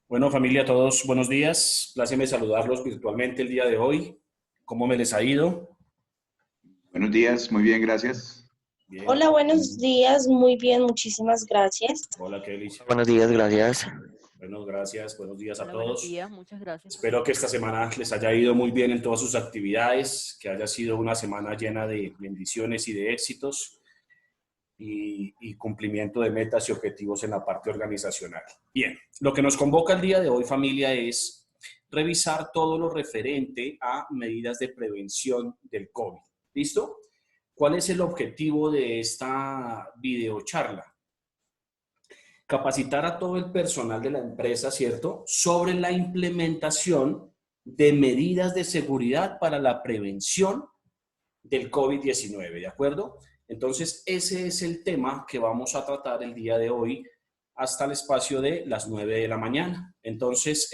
Bueno, familia, todos buenos días. Pláceme saludarlos virtualmente el día de hoy. ¿Cómo me les ha ido? Buenos días, muy bien, gracias. Bien. Hola, buenos días. Muy bien, muchísimas gracias. Hola, qué delicia. Buenos días, gracias. Bueno, gracias. Buenos días a Hola, todos. buenos días, muchas gracias. Espero que esta semana les haya ido muy bien en todas sus actividades, que haya sido una semana llena de bendiciones y de éxitos y cumplimiento de metas y objetivos en la parte organizacional. Bien, lo que nos convoca el día de hoy, familia, es revisar todo lo referente a medidas de prevención del COVID. ¿Listo? ¿Cuál es el objetivo de esta videocharla? Capacitar a todo el personal de la empresa, ¿cierto?, sobre la implementación de medidas de seguridad para la prevención del COVID-19, ¿de acuerdo? Entonces, ese es el tema que vamos a tratar el día de hoy hasta el espacio de las 9 de la mañana. Entonces,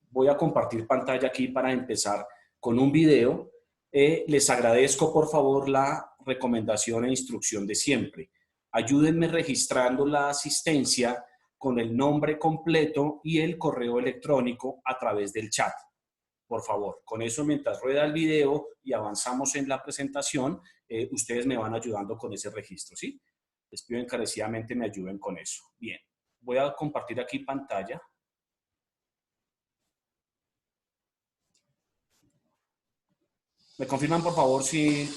voy a compartir pantalla aquí para empezar con un video. Les agradezco, por favor, la recomendación e instrucción de siempre. Ayúdenme registrando la asistencia con el nombre completo y el correo electrónico a través del chat. Por favor, con eso mientras rueda el video y avanzamos en la presentación, ustedes me van ayudando con ese registro, ¿sí? Les pido encarecidamente me ayuden con eso. Bien, voy a compartir aquí pantalla. ¿Me confirman, por favor, si...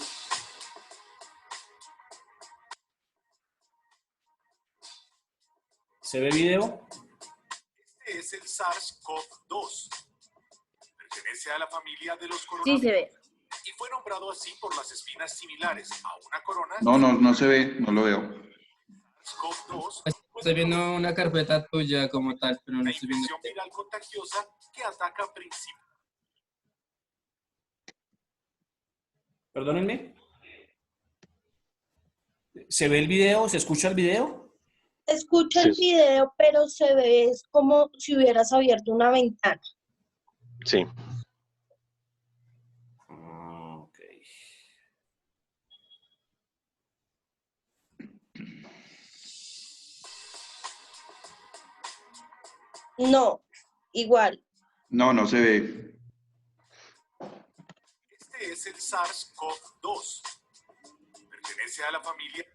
¿Se ve video? Este es el SARS-CoV-2. Pertenece a la familia de los Sí, coronavirus. se ve. Y fue nombrado así por las espinas similares a una corona. No se ve, no lo veo. SARS-CoV-2 Estoy viendo una carpeta tuya como tal, pero no una estoy viendo. infección viral contagiosa que ataca principalmente. Perdónenme. ¿Se ve el video? ¿Se escucha el video? Escucha el video, pero se ve es como si hubieras abierto una ventana. Sí. Ok. No, igual. No se ve. Este es el SARS-CoV-2. Pertenece a la familia.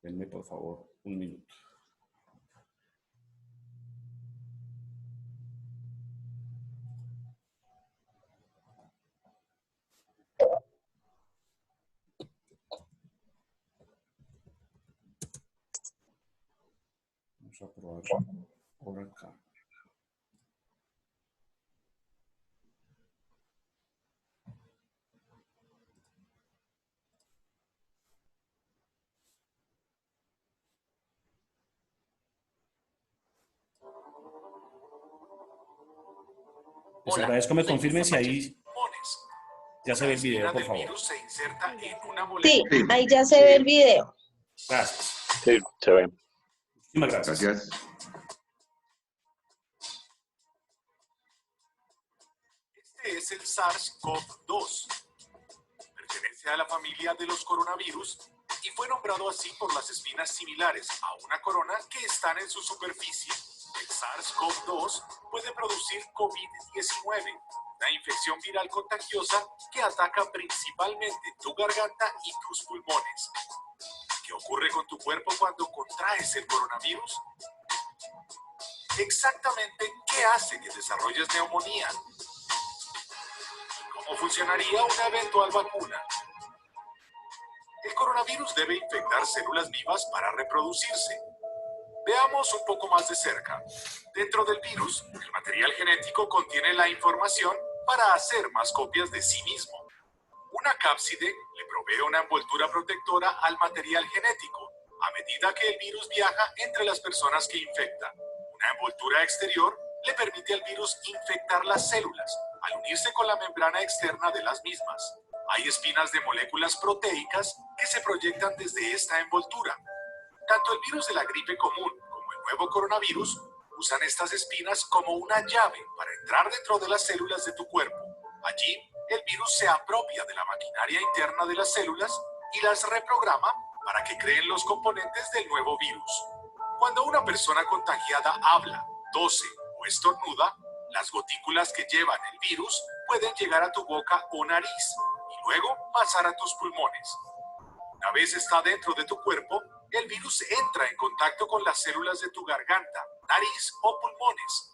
Denme, por favor, un minuto. Vamos a probar por acá. Les agradezco me confirmen si ahí ya se ve el video, por favor. Se inserta en una Sí, molécula. ahí ya se ve el video. Gracias. Sí, se ve. Muchísimas gracias. Gracias. Este es el SARS-CoV-2. Pertenece a la familia de los coronavirus y fue nombrado así por las espinas similares a una corona que están en su superficie. El SARS-CoV-2 puede producir COVID-19, una infección viral contagiosa que ataca principalmente tu garganta y tus pulmones. ¿Qué ocurre con tu cuerpo cuando contraes el coronavirus? Exactamente, ¿qué hace que desarrolles neumonía? ¿Cómo funcionaría una eventual vacuna? El coronavirus debe infectar células vivas para reproducirse. Veamos un poco más de cerca. Dentro del virus, el material genético contiene la información para hacer más copias de sí mismo. Una cápside le provee una envoltura protectora al material genético a medida que el virus viaja entre las personas que infecta. Una envoltura exterior le permite al virus infectar las células al unirse con la membrana externa de las mismas. Hay espinas de moléculas proteicas que se proyectan desde esta envoltura. Tanto el virus de la gripe común como el nuevo coronavirus usan estas espinas como una llave para entrar dentro de las células de tu cuerpo. Allí, el virus se apropia de la maquinaria interna de las células y las reprograma para que creen los componentes del nuevo virus. Cuando una persona contagiada habla, tose o estornuda, las gotículas que llevan el virus pueden llegar a tu boca o nariz y luego pasar a tus pulmones. Una vez está dentro de tu cuerpo, el virus entra en contacto con las células de tu garganta, nariz o pulmones.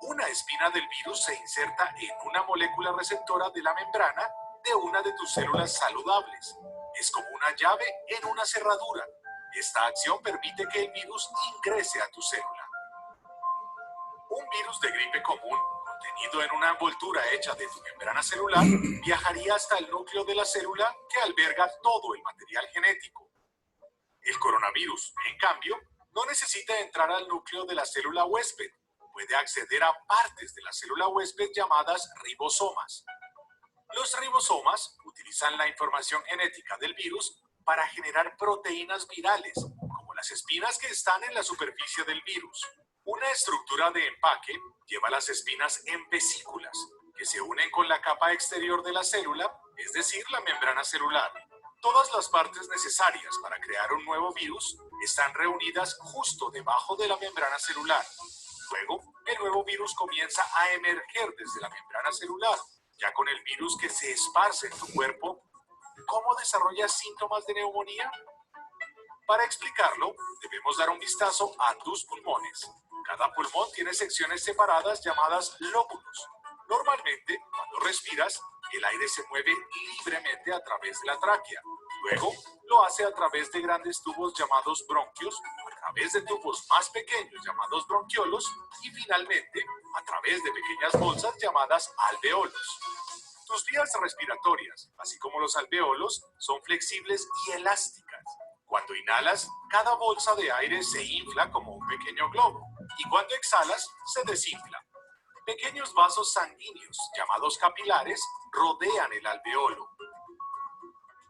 Una espina del virus se inserta en una molécula receptora de la membrana de una de tus células saludables. Es como una llave en una cerradura. Esta acción permite que el virus ingrese a tu célula. Un virus de gripe común, contenido en una envoltura hecha de tu membrana celular, viajaría hasta el núcleo de la célula que alberga todo el material genético. El coronavirus, en cambio, no necesita entrar al núcleo de la célula huésped. Puede acceder a partes de la célula huésped llamadas ribosomas. Los ribosomas utilizan la información genética del virus para generar proteínas virales, como las espinas que están en la superficie del virus. Una estructura de empaque lleva las espinas en vesículas, que se unen con la capa exterior de la célula, es decir, la membrana celular. Todas las partes necesarias para crear un nuevo virus están reunidas justo debajo de la membrana celular. Luego, el nuevo virus comienza a emerger desde la membrana celular. Ya con el virus que se esparce en tu cuerpo, ¿cómo desarrollas síntomas de neumonía? Para explicarlo, debemos dar un vistazo a tus pulmones. Cada pulmón tiene secciones separadas llamadas lóbulos. Normalmente, cuando respiras, el aire se mueve libremente a través de la tráquea. Luego, lo hace a través de grandes tubos llamados bronquios, a través de tubos más pequeños llamados bronquiolos y finalmente a través de pequeñas bolsas llamadas alveolos. Tus vías respiratorias, así como los alveolos, son flexibles y elásticas. Cuando inhalas, cada bolsa de aire se infla como un pequeño globo y cuando exhalas, se desinfla. Pequeños vasos sanguíneos, llamados capilares, rodean el alveolo.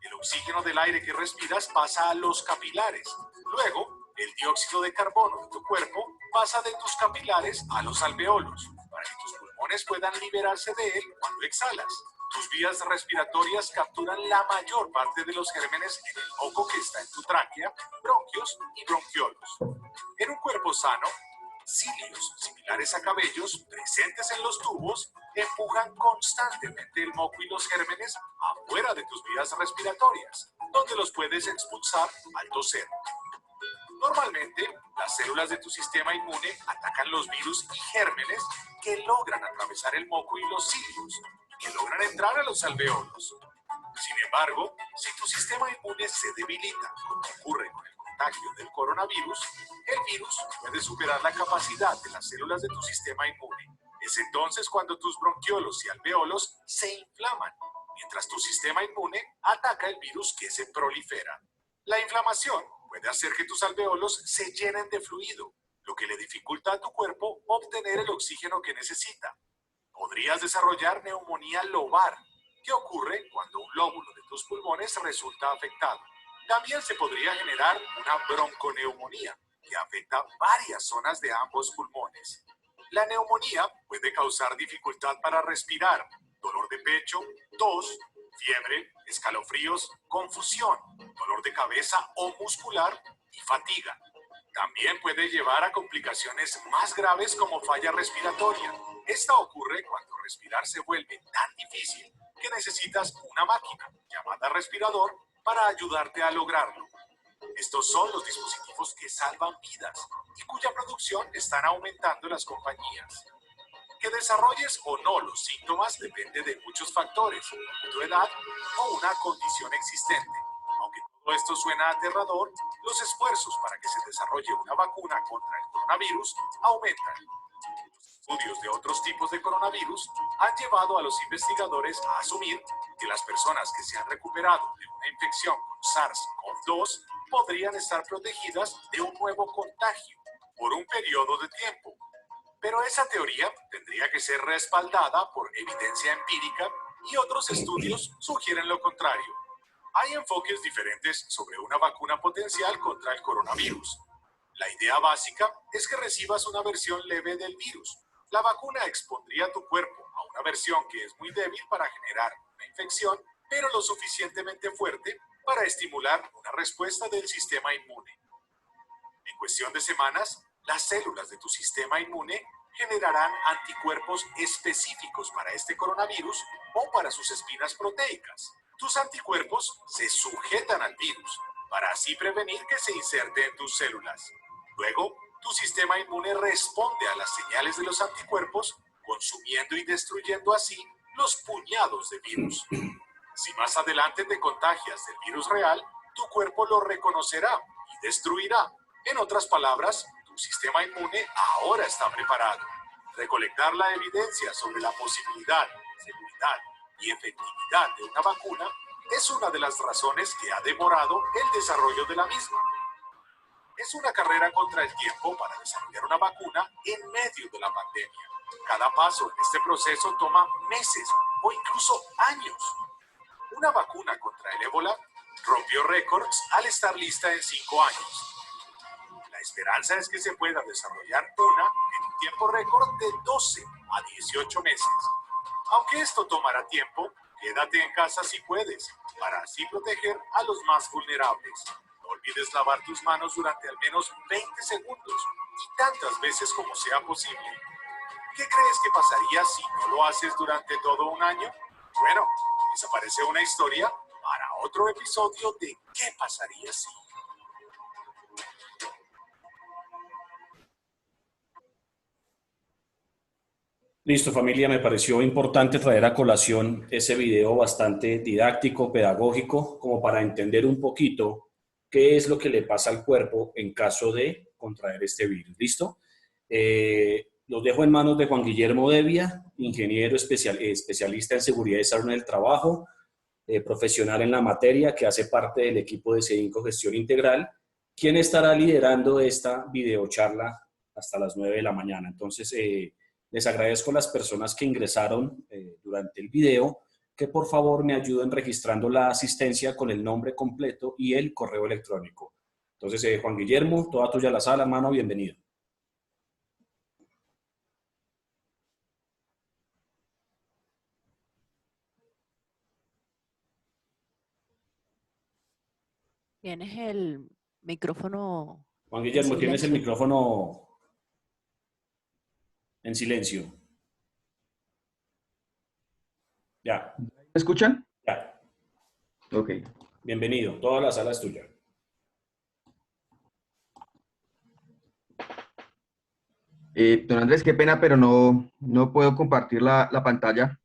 El oxígeno del aire que respiras pasa a los capilares. Luego, el dióxido de carbono de tu cuerpo pasa de tus capilares a los alveolos, para que tus pulmones puedan liberarse de él cuando exhalas. Tus vías respiratorias capturan la mayor parte de los gérmenes en el moco que está en tu tráquea, bronquios y bronquiolos. En un cuerpo sano, cilios similares a cabellos presentes en los tubos empujan constantemente el moco y los gérmenes afuera de tus vías respiratorias, donde los puedes expulsar al toser. Normalmente, las células de tu sistema inmune atacan los virus y gérmenes que logran atravesar el moco y los cilios, que logran entrar a los alveolos. Sin embargo, si tu sistema inmune se debilita, como ocurre con el contagio del coronavirus, el virus puede superar la capacidad de las células de tu sistema inmune. Es entonces cuando tus bronquiolos y alveolos se inflaman, mientras tu sistema inmune ataca el virus que se prolifera. La inflamación puede hacer que tus alveolos se llenen de fluido, lo que le dificulta a tu cuerpo obtener el oxígeno que necesita. Podrías desarrollar neumonía lobar, que ocurre cuando un lóbulo de tus pulmones resulta afectado. También se podría generar una bronconeumonía, que afecta varias zonas de ambos pulmones. La neumonía puede causar dificultad para respirar, dolor de pecho, tos, fiebre, escalofríos, confusión, dolor de cabeza o muscular y fatiga. También puede llevar a complicaciones más graves como falla respiratoria. Esta ocurre cuando respirar se vuelve tan difícil que necesitas una máquina llamada respirador para ayudarte a lograrlo. Estos son los dispositivos que salvan vidas y cuya producción están aumentando las compañías. Que desarrolles o no los síntomas depende de muchos factores, tu edad o una condición existente. Aunque todo esto suena aterrador, los esfuerzos para que se desarrolle una vacuna contra el coronavirus aumentan. Estudios de otros tipos de coronavirus han llevado a los investigadores a asumir que las personas que se han recuperado de una infección con SARS-CoV-2 podrían estar protegidas de un nuevo contagio por un periodo de tiempo. Pero esa teoría tendría que ser respaldada por evidencia empírica y otros estudios sugieren lo contrario. Hay enfoques diferentes sobre una vacuna potencial contra el coronavirus. La idea básica es que recibas una versión leve del virus. La vacuna expondría tu cuerpo a una versión que es muy débil para generar una infección, pero lo suficientemente fuerte para estimular una respuesta del sistema inmune. En cuestión de semanas, las células de tu sistema inmune generarán anticuerpos específicos para este coronavirus o para sus espinas proteicas. Tus anticuerpos se sujetan al virus para así prevenir que se inserte en tus células. Luego, tu sistema inmune responde a las señales de los anticuerpos, consumiendo y destruyendo así los puñados de virus. Si más adelante te contagias del virus real, tu cuerpo lo reconocerá y destruirá. En otras palabras, tu sistema inmune ahora está preparado. Recolectar la evidencia sobre la posibilidad, seguridad y efectividad de una vacuna es una de las razones que ha demorado el desarrollo de la misma. Es una carrera contra el tiempo para desarrollar una vacuna en medio de la pandemia. Cada paso en este proceso toma meses o incluso años. Una vacuna contra el ébola rompió récords al estar lista en 5 años. La esperanza es que se pueda desarrollar una en un tiempo récord de 12 a 18 meses. Aunque esto tomará tiempo, quédate en casa si puedes, para así proteger a los más vulnerables. No olvides lavar tus manos durante al menos 20 segundos y tantas veces como sea posible. ¿Qué crees que pasaría si no lo haces durante todo un año? Bueno, esa parece una historia para otro episodio de ¿Qué pasaría si? Listo, familia, me pareció importante traer a colación ese video bastante didáctico, pedagógico, como para entender un poquito qué es lo que le pasa al cuerpo en caso de contraer este virus. ¿Listo? Los dejo en manos de Juan Guillermo Devia, ingeniero especialista en seguridad y salud en el trabajo, profesional en la materia, que hace parte del equipo de CEDINCO Gestión Integral, quien estará liderando esta videocharla hasta las 9 de la mañana. Entonces, les agradezco a las personas que ingresaron durante el video, que por favor me ayuden registrando la asistencia con el nombre completo y el correo electrónico. Entonces, Juan Guillermo, toda tuya la sala, hermano, bienvenido. Tienes el micrófono Juan en Guillermo, tienes el silencio. micrófono en silencio. Ya, ¿Me escuchan? ya. Ok. Bienvenido, toda la sala es tuya. Don Andrés, qué pena, pero no puedo compartir la pantalla.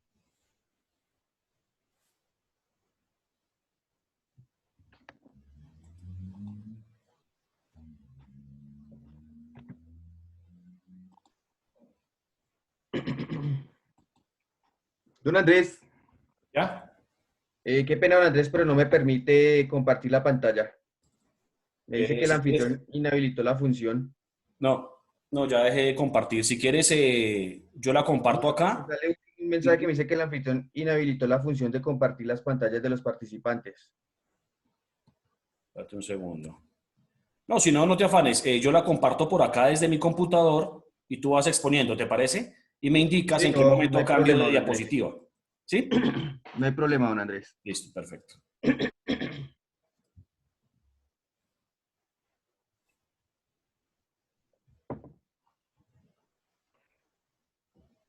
Don Andrés, ¿Ya? qué pena, don Andrés, pero no me permite compartir la pantalla. Me dice que el Si quieres, anfitrión inhabilitó la función. no, ya dejé de compartir. Si quieres, yo la comparto Me acá. sale un mensaje que me dice que el anfitrión inhabilitó la función de compartir las pantallas de los participantes. Espérate un segundo. No, si no, no te afanes. Yo la comparto por acá desde mi computador y tú vas exponiendo, ¿te parece? Y me indicas Sí, en qué no momento hay cambio problema, de don Andrés. diapositiva. ¿Sí? No hay problema, don Andrés. Listo, perfecto.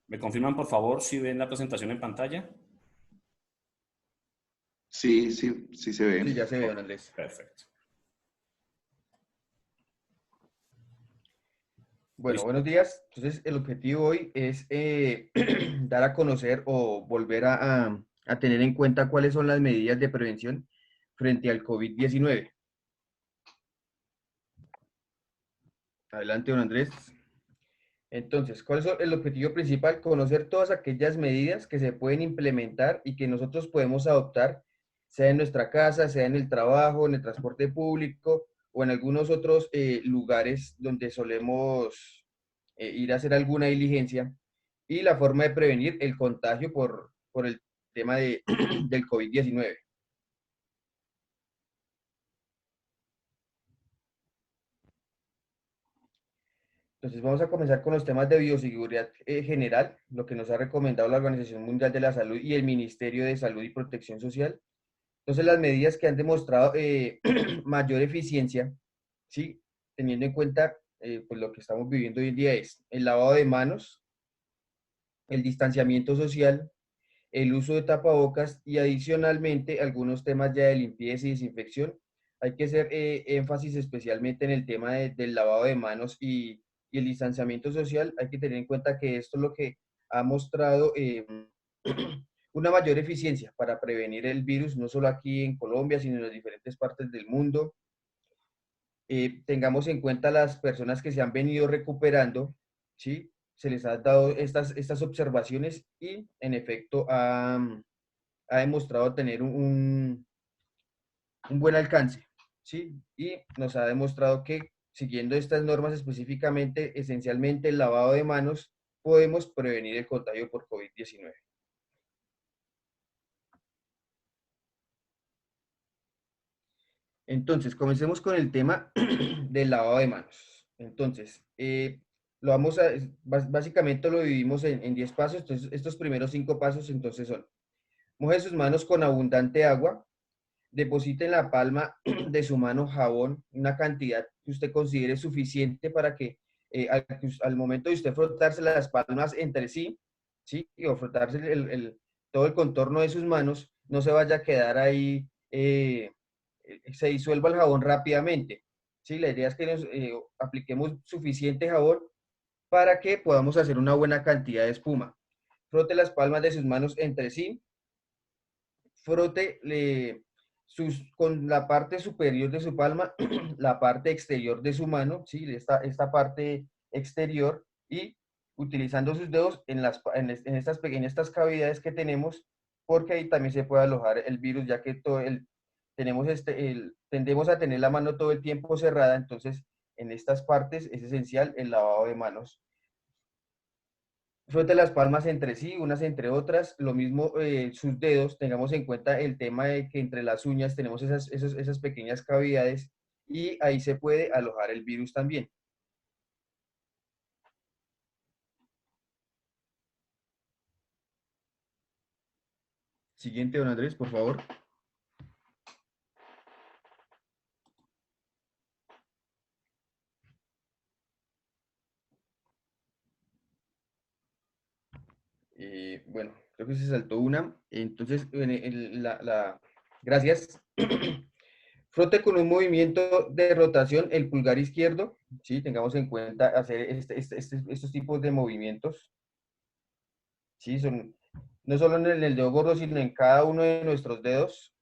¿Me confirman, por favor, si ven la presentación en pantalla? Sí, sí, sí se ve. Sí, ya se ve, don Andrés. Perfecto. Bueno, Listo. buenos días. Entonces, el objetivo hoy es dar a conocer o volver a tener en cuenta cuáles son las medidas de prevención frente al COVID-19. Adelante, don Andrés. Entonces, ¿cuál es el objetivo principal? Conocer todas aquellas medidas que se pueden implementar y que nosotros podemos adoptar, sea en nuestra casa, sea en el trabajo, en el transporte público o en algunos otros lugares donde solemos ir a hacer alguna diligencia, y la forma de prevenir el contagio por el tema del COVID-19. Entonces vamos a comenzar con los temas de bioseguridad general, lo que nos ha recomendado la Organización Mundial de la Salud y el Ministerio de Salud y Protección Social. Entonces las medidas que han demostrado mayor eficiencia, ¿sí? Teniendo en cuenta pues lo que estamos viviendo hoy en día es el lavado de manos, el distanciamiento social, el uso de tapabocas y adicionalmente algunos temas ya de limpieza y desinfección. Hay que hacer énfasis especialmente en el tema del lavado de manos y el distanciamiento social. Hay que tener en cuenta que esto es lo que ha mostrado una mayor eficiencia para prevenir el virus, no solo aquí en Colombia, sino en las diferentes partes del mundo. Tengamos en cuenta las personas que se han venido recuperando, ¿sí? Se les ha dado estas observaciones y en efecto ha demostrado tener un buen alcance, ¿sí? Y nos ha demostrado que siguiendo estas normas específicamente, esencialmente el lavado de manos, podemos prevenir el contagio por COVID-19. Entonces, comencemos con el tema del lavado de manos. Entonces, lo vamos a, básicamente lo dividimos en 10 pasos. Entonces, estos primeros 5 pasos, entonces son, moje sus manos con abundante agua, deposite en la palma de su mano jabón, una cantidad que usted considere suficiente para que al momento de usted frotarse las palmas entre sí, ¿sí? O frotarse todo el contorno de sus manos, no se vaya a quedar ahí, se disuelva el jabón rápidamente, ¿sí? La idea es que nos apliquemos suficiente jabón para que podamos hacer una buena cantidad de espuma. Frote las palmas de sus manos entre sí, frote con la parte superior de su palma, la parte exterior de su mano, ¿sí? esta parte exterior, y utilizando sus dedos en estas cavidades que tenemos, porque ahí también se puede alojar el virus, ya que tendemos a tener la mano todo el tiempo cerrada, entonces en estas partes es esencial el lavado de manos. Frote las palmas entre sí, unas entre otras, lo mismo sus dedos, tengamos en cuenta el tema de que entre las uñas tenemos esas pequeñas cavidades y ahí se puede alojar el virus también. Siguiente, don Andrés, por favor. Bueno, creo que se saltó una. Entonces, gracias. Frote con un movimiento de rotación el pulgar izquierdo. ¿Sí? Tengamos en cuenta hacer estos tipos de movimientos. ¿Sí? No solo en el dedo gordo, sino en cada uno de nuestros dedos.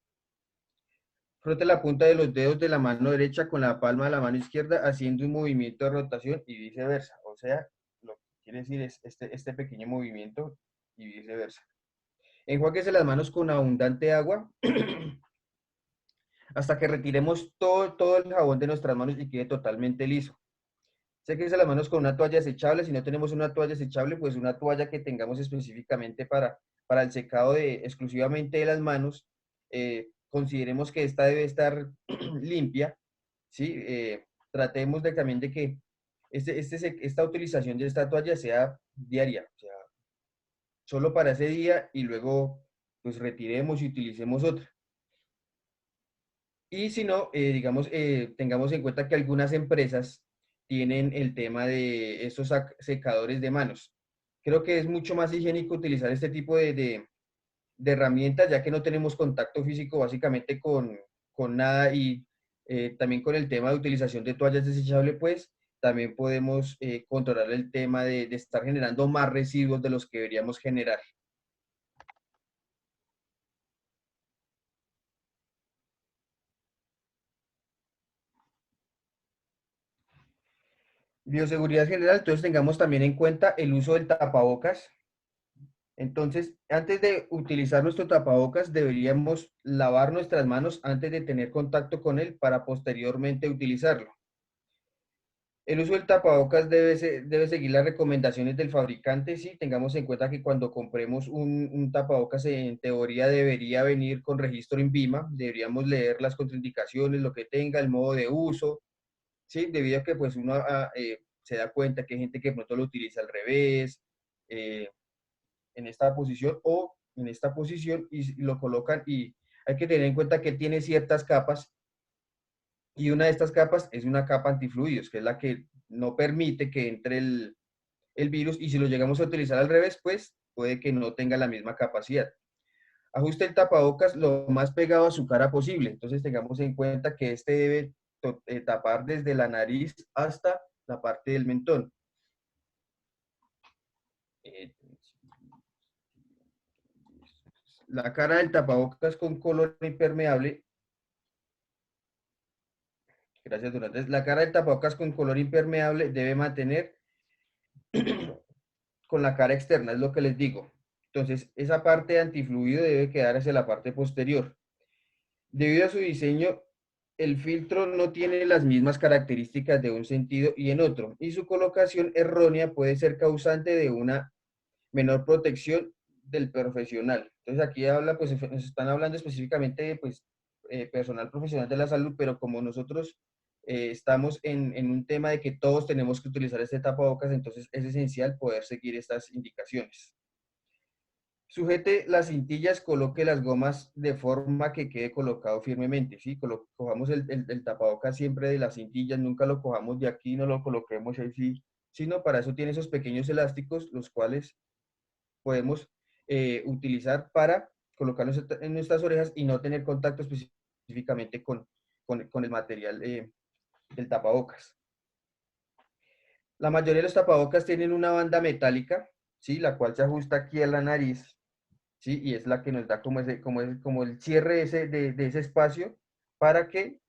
Frote la punta de los dedos de la mano derecha con la palma de la mano izquierda, haciendo un movimiento de rotación y viceversa. O sea, lo que quiere decir es este pequeño movimiento y viceversa. Enjuáguese las manos con abundante agua hasta que retiremos todo el jabón de nuestras manos y quede totalmente liso. Séquese las manos con una toalla desechable. Si no tenemos una toalla desechable, pues una toalla que tengamos específicamente para el secado exclusivamente de las manos. Consideremos que esta debe estar limpia, ¿sí? Tratemos también de que esta utilización de esta toalla sea diaria, o sea, solo para ese día y luego pues retiremos y utilicemos otra. Y si no, digamos, tengamos en cuenta que algunas empresas tienen el tema de estos secadores de manos. Creo que es mucho más higiénico utilizar este tipo de herramientas, ya que no tenemos contacto físico básicamente con nada, y también con el tema de utilización de toallas desechables, pues también podemos controlar el tema de estar generando más residuos de los que deberíamos generar. Bioseguridad general, entonces tengamos también en cuenta el uso del tapabocas. Entonces, antes de utilizar nuestro tapabocas, deberíamos lavar nuestras manos antes de tener contacto con él para posteriormente utilizarlo. El uso del tapabocas debe seguir las recomendaciones del fabricante. Sí, tengamos en cuenta que cuando compremos un tapabocas, en teoría debería venir con registro INVIMA. Deberíamos leer las contraindicaciones, lo que tenga, el modo de uso, ¿sí? Debido a que pues se da cuenta que hay gente que de pronto lo utiliza al revés, en esta posición o en esta posición y lo colocan, y hay que tener en cuenta que tiene ciertas capas, y una de estas capas es una capa antifluidos, que es la que no permite que entre el virus, y si lo llegamos a utilizar al revés, pues puede que no tenga la misma capacidad. Ajuste el tapabocas lo más pegado a su cara posible, entonces tengamos en cuenta que este debe tapar desde la nariz hasta la parte del mentón. La cara del tapabocas con color impermeable. Gracias, don Andrés. La cara del tapabocas con color impermeable debe mantener con la cara externa, es lo que les digo. Entonces, esa parte de antifluido debe quedar hacia la parte posterior. Debido a su diseño, el filtro no tiene las mismas características de un sentido y en otro, y su colocación errónea puede ser causante de una menor protección del profesional. Entonces, aquí habla, pues, nos están hablando específicamente de, pues, personal profesional de la salud, pero como nosotros estamos en un tema de que todos tenemos que utilizar este tapabocas, entonces es esencial poder seguir estas indicaciones. Sujete las cintillas, coloque las gomas de forma que quede colocado firmemente, ¿sí? Cojamos el tapabocas siempre de las cintillas, nunca lo cojamos de aquí, no lo coloquemos así, sino para eso tiene esos pequeños elásticos, los cuales podemos utilizar para colocarlos en nuestras orejas y no tener contacto específicamente con el material del tapabocas. La mayoría de los tapabocas tienen una banda metálica, ¿sí? La cual se ajusta aquí a la nariz, ¿sí? Y es la que nos da como el cierre de ese espacio para que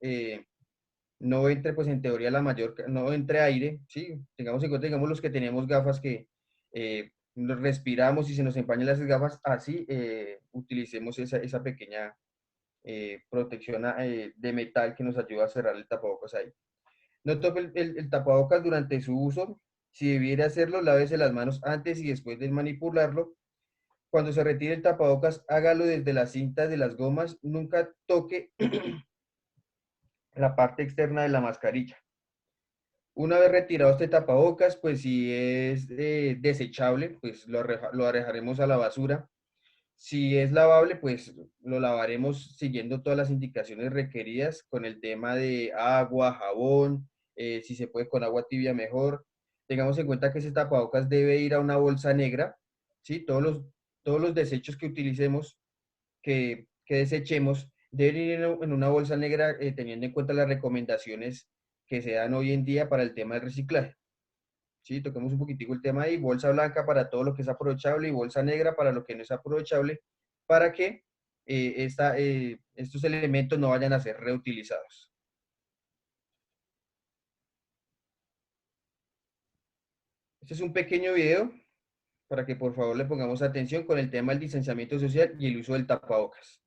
no entre, pues en teoría no entre aire, ¿sí? Tengamos en cuenta, digamos, los que tenemos gafas que respiramos y se nos empañan las gafas, así utilicemos esa pequeña protección de metal que nos ayuda a cerrar el tapabocas ahí. No toque el tapabocas durante su uso. Si debiera hacerlo, lávese las manos antes y después de manipularlo. Cuando se retire el tapabocas, hágalo desde las cintas de las gomas. Nunca toque la parte externa de la mascarilla. Una vez retirado este tapabocas, pues si es desechable, pues lo arrojaremos a la basura. Si es lavable, pues lo lavaremos siguiendo todas las indicaciones requeridas con el tema de agua, jabón, si se puede con agua tibia mejor. Tengamos en cuenta que ese tapabocas debe ir a una bolsa negra, ¿sí? Todos los desechos que utilicemos, que desechemos, deben ir en una bolsa negra, teniendo en cuenta las recomendaciones que se dan hoy en día para el tema del reciclaje. ¿Sí? Toquemos un poquitico el tema ahí, bolsa blanca para todo lo que es aprovechable y bolsa negra para lo que no es aprovechable, para que estos elementos no vayan a ser reutilizados. Este es un pequeño video para que por favor le pongamos atención con el tema del distanciamiento social y el uso del tapabocas.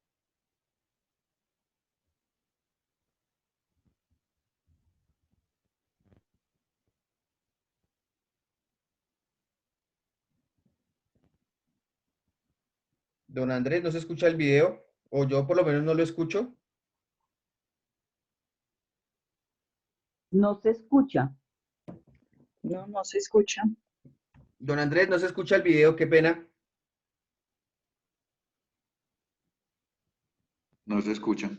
Don Andrés, ¿no se escucha el video? O yo por lo menos no lo escucho. No se escucha. No, no se escucha. Don Andrés, ¿no se escucha el video? Qué pena. No se escucha.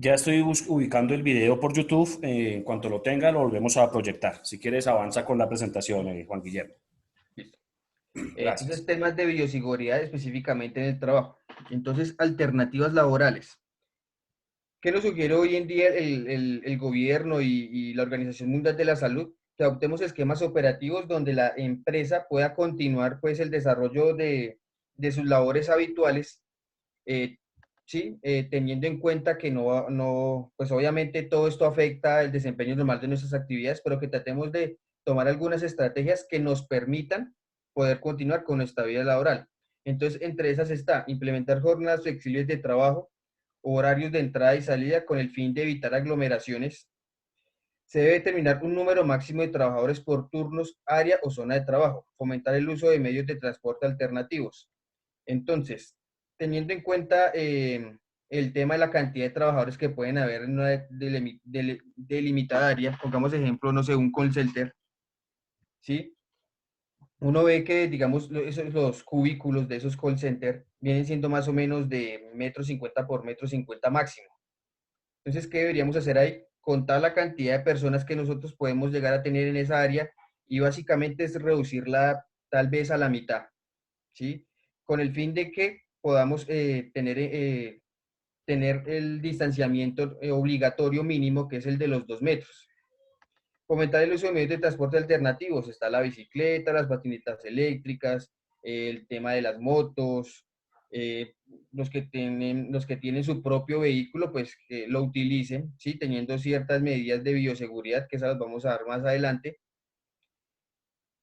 Ya estoy ubicando el video por YouTube. En cuanto lo tenga, lo volvemos a proyectar. Si quieres, avanza con la presentación, Juan Guillermo. Listo. Gracias. Entonces, temas de bioseguridad específicamente en el trabajo. Entonces, alternativas laborales. ¿Qué nos sugiere hoy en día el gobierno y la Organización Mundial de la Salud? Que adoptemos esquemas operativos donde la empresa pueda continuar, pues, el desarrollo de sus labores habituales, ¿sí? Teniendo en cuenta que pues obviamente todo esto afecta el desempeño normal de nuestras actividades, pero que tratemos de tomar algunas estrategias que nos permitan poder continuar con nuestra vida laboral. Entonces, entre esas está implementar jornadas flexibles de trabajo horarios de entrada y salida con el fin de evitar aglomeraciones. Se debe determinar un número máximo de trabajadores por turnos, área o zona de trabajo. Fomentar el uso de medios de transporte alternativos. Entonces, teniendo en cuenta el tema de la cantidad de trabajadores que pueden haber en una delimitada área, pongamos ejemplo, no sé, un call center, ¿sí? Uno ve que, digamos, los cubículos de esos call center vienen siendo más o menos de 1,50 m por 1,50 m máximo. Entonces, ¿qué deberíamos hacer ahí? Contar la cantidad de personas que nosotros podemos llegar a tener en esa área y básicamente es reducirla tal vez a la mitad, ¿sí? Con el fin de que podamos tener el distanciamiento obligatorio mínimo, que es el de los 2 metros. Fomentar el uso de medios de transporte alternativos. Está la bicicleta, las patinetas eléctricas, el tema de las motos. Los que tienen su propio vehículo, pues que lo utilicen, ¿sí? Teniendo ciertas medidas de bioseguridad, que esas las vamos a dar más adelante.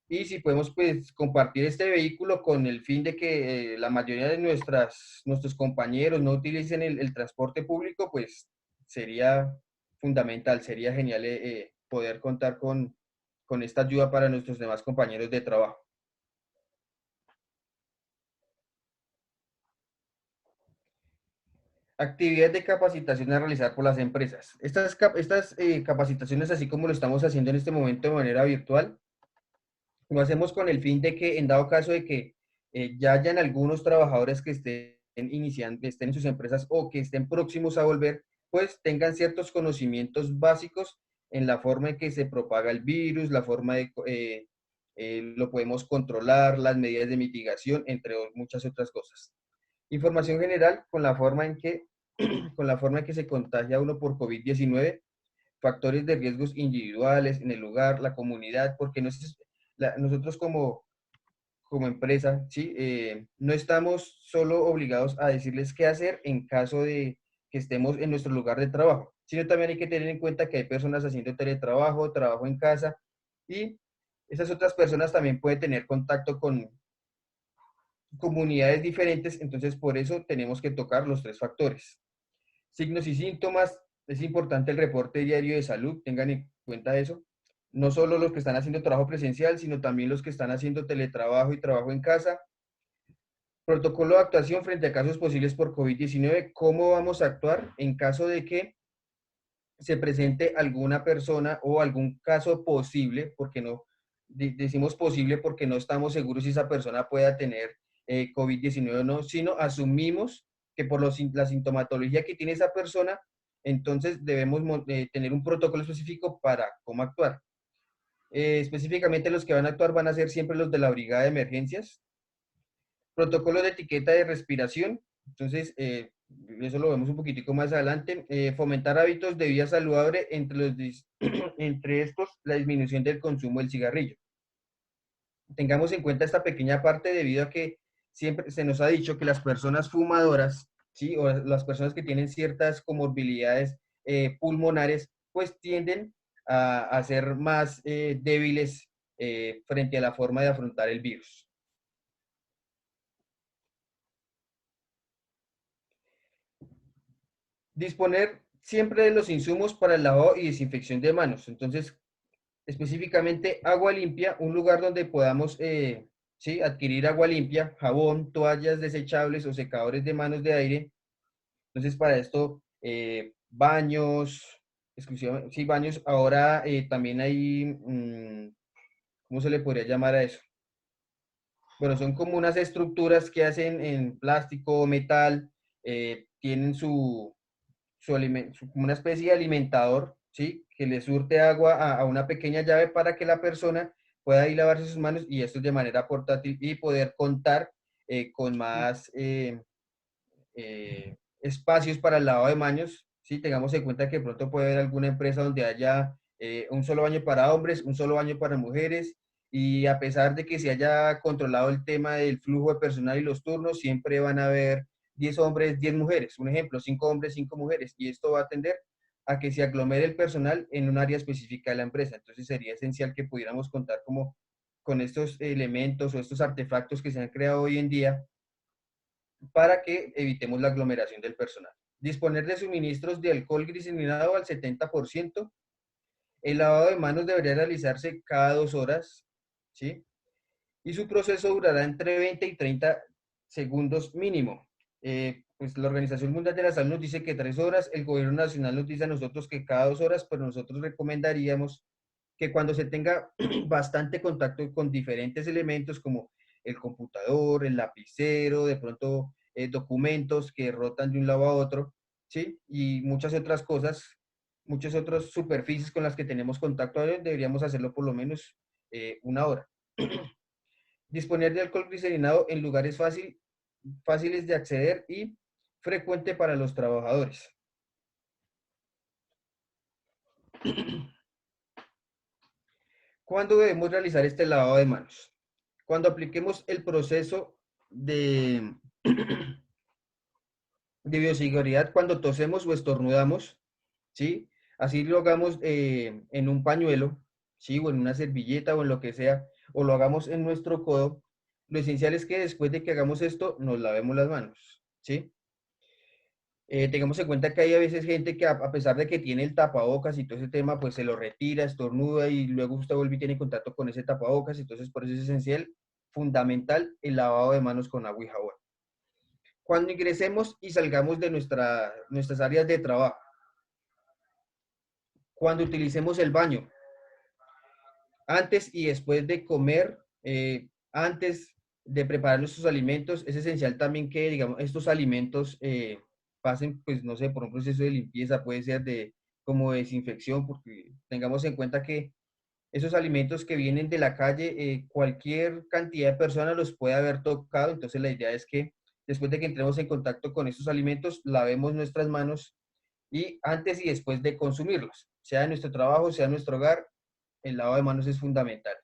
Y si podemos, pues, compartir este vehículo con el fin de que la mayoría de nuestros compañeros no utilicen el transporte público, pues sería fundamental, sería genial poder contar con esta ayuda para nuestros demás compañeros de trabajo. Actividades de capacitación a realizar por las empresas. Estas capacitaciones, así como lo estamos haciendo en este momento de manera virtual, lo hacemos con el fin de que, en dado caso de que ya hayan algunos trabajadores que estén iniciando, estén en sus empresas o que estén próximos a volver, pues tengan ciertos conocimientos básicos en la forma en que se propaga el virus, la forma de lo podemos controlar, las medidas de mitigación, entre muchas otras cosas. Información general con la forma en que, se contagia uno por COVID-19, factores de riesgos individuales en el lugar, la comunidad, porque nosotros como empresa, ¿sí? No estamos solo obligados a decirles qué hacer en caso de que estemos en nuestro lugar de trabajo, sino también hay que tener en cuenta que hay personas haciendo teletrabajo, trabajo en casa, y esas otras personas también pueden tener contacto con comunidades diferentes, entonces por eso tenemos que tocar los 3 factores. Signos y síntomas, es importante el reporte diario de salud, tengan en cuenta eso. No solo los que están haciendo trabajo presencial, sino también los que están haciendo teletrabajo y trabajo en casa. Protocolo de actuación frente a casos posibles por COVID-19. ¿Cómo vamos a actuar en caso de que se presente alguna persona o algún caso posible? Porque no decimos posible porque no estamos seguros si esa persona pueda tener COVID-19 o no, sino asumimos que por la sintomatología que tiene esa persona, entonces debemos tener un protocolo específico para cómo actuar. Específicamente los que van a actuar van a ser siempre los de la brigada de emergencias. Protocolo de etiqueta de respiración, entonces eso lo vemos un poquitico más adelante. Fomentar hábitos de vida saludable, entre estos la disminución del consumo del cigarrillo. Tengamos en cuenta esta pequeña parte debido a que siempre se nos ha dicho que las personas fumadoras, ¿sí? O las personas que tienen ciertas comorbilidades pulmonares, pues tienden a ser más débiles frente a la forma de afrontar el virus. Disponer siempre de los insumos para el lavado y desinfección de manos. Entonces, específicamente agua limpia, un lugar donde podamos ¿sí? adquirir agua limpia, jabón, toallas desechables o secadores de manos de aire. Entonces, para esto, baños, exclusivamente, sí, baños. Ahora también hay, ¿cómo se le podría llamar a eso? Bueno, son como unas estructuras que hacen en plástico o metal, tienen como una especie de alimentador, ¿sí? Que le surte agua a una pequeña llave para que la persona pueda ir a lavarse sus manos, y esto es de manera portátil, y poder contar con más espacios para el lavado de manos, ¿sí? Tengamos en cuenta que pronto puede haber alguna empresa donde haya un solo baño para hombres, un solo baño para mujeres, y a pesar de que se haya controlado el tema del flujo de personal y los turnos, siempre van a haber 10 hombres, 10 mujeres. Un ejemplo, 5 hombres, 5 mujeres. Y esto va a tender a que se aglomere el personal en un área específica de la empresa. Entonces sería esencial que pudiéramos contar con estos elementos o estos artefactos que se han creado hoy en día para que evitemos la aglomeración del personal. Disponer de suministros de alcohol glicerinado al 70%. El lavado de manos debería realizarse cada 2 horas, ¿sí? Y su proceso durará entre 20 y 30 segundos mínimo. Pues la Organización Mundial de la Salud nos dice que 3 horas, el gobierno nacional nos dice a nosotros que cada 2 horas, pero nosotros recomendaríamos que cuando se tenga bastante contacto con diferentes elementos como el computador, el lapicero, de pronto documentos que rotan de un lado a otro, ¿sí? Y muchas otras cosas, muchas otras superficies con las que tenemos contacto, deberíamos hacerlo por lo menos 1 hora. Disponer de alcohol glicerinado en lugares fáciles de acceder y frecuente para los trabajadores. ¿Cuándo debemos realizar este lavado de manos? Cuando apliquemos el proceso de bioseguridad, cuando tosemos o estornudamos, ¿sí? Así lo hagamos en un pañuelo, ¿sí? O en una servilleta o en lo que sea, o lo hagamos en nuestro codo. Lo esencial es que después de que hagamos esto, nos lavemos las manos, ¿sí? Tengamos en cuenta que hay a veces gente que a pesar de que tiene el tapabocas y todo ese tema, pues se lo retira, estornuda y luego usted vuelve y tiene contacto con ese tapabocas. Entonces, por eso es esencial, fundamental, el lavado de manos con agua y jabón. Cuando ingresemos y salgamos de nuestras áreas de trabajo, cuando utilicemos el baño, antes y después de comer, antes de preparar nuestros alimentos, es esencial también que, digamos, estos alimentos pasen, pues, no sé, por un proceso de limpieza, puede ser como desinfección, porque tengamos en cuenta que esos alimentos que vienen de la calle, cualquier cantidad de personas los puede haber tocado, entonces la idea es que después de que entremos en contacto con esos alimentos, lavemos nuestras manos y antes y después de consumirlos, sea en nuestro trabajo, sea en nuestro hogar, el lavado de manos es fundamental.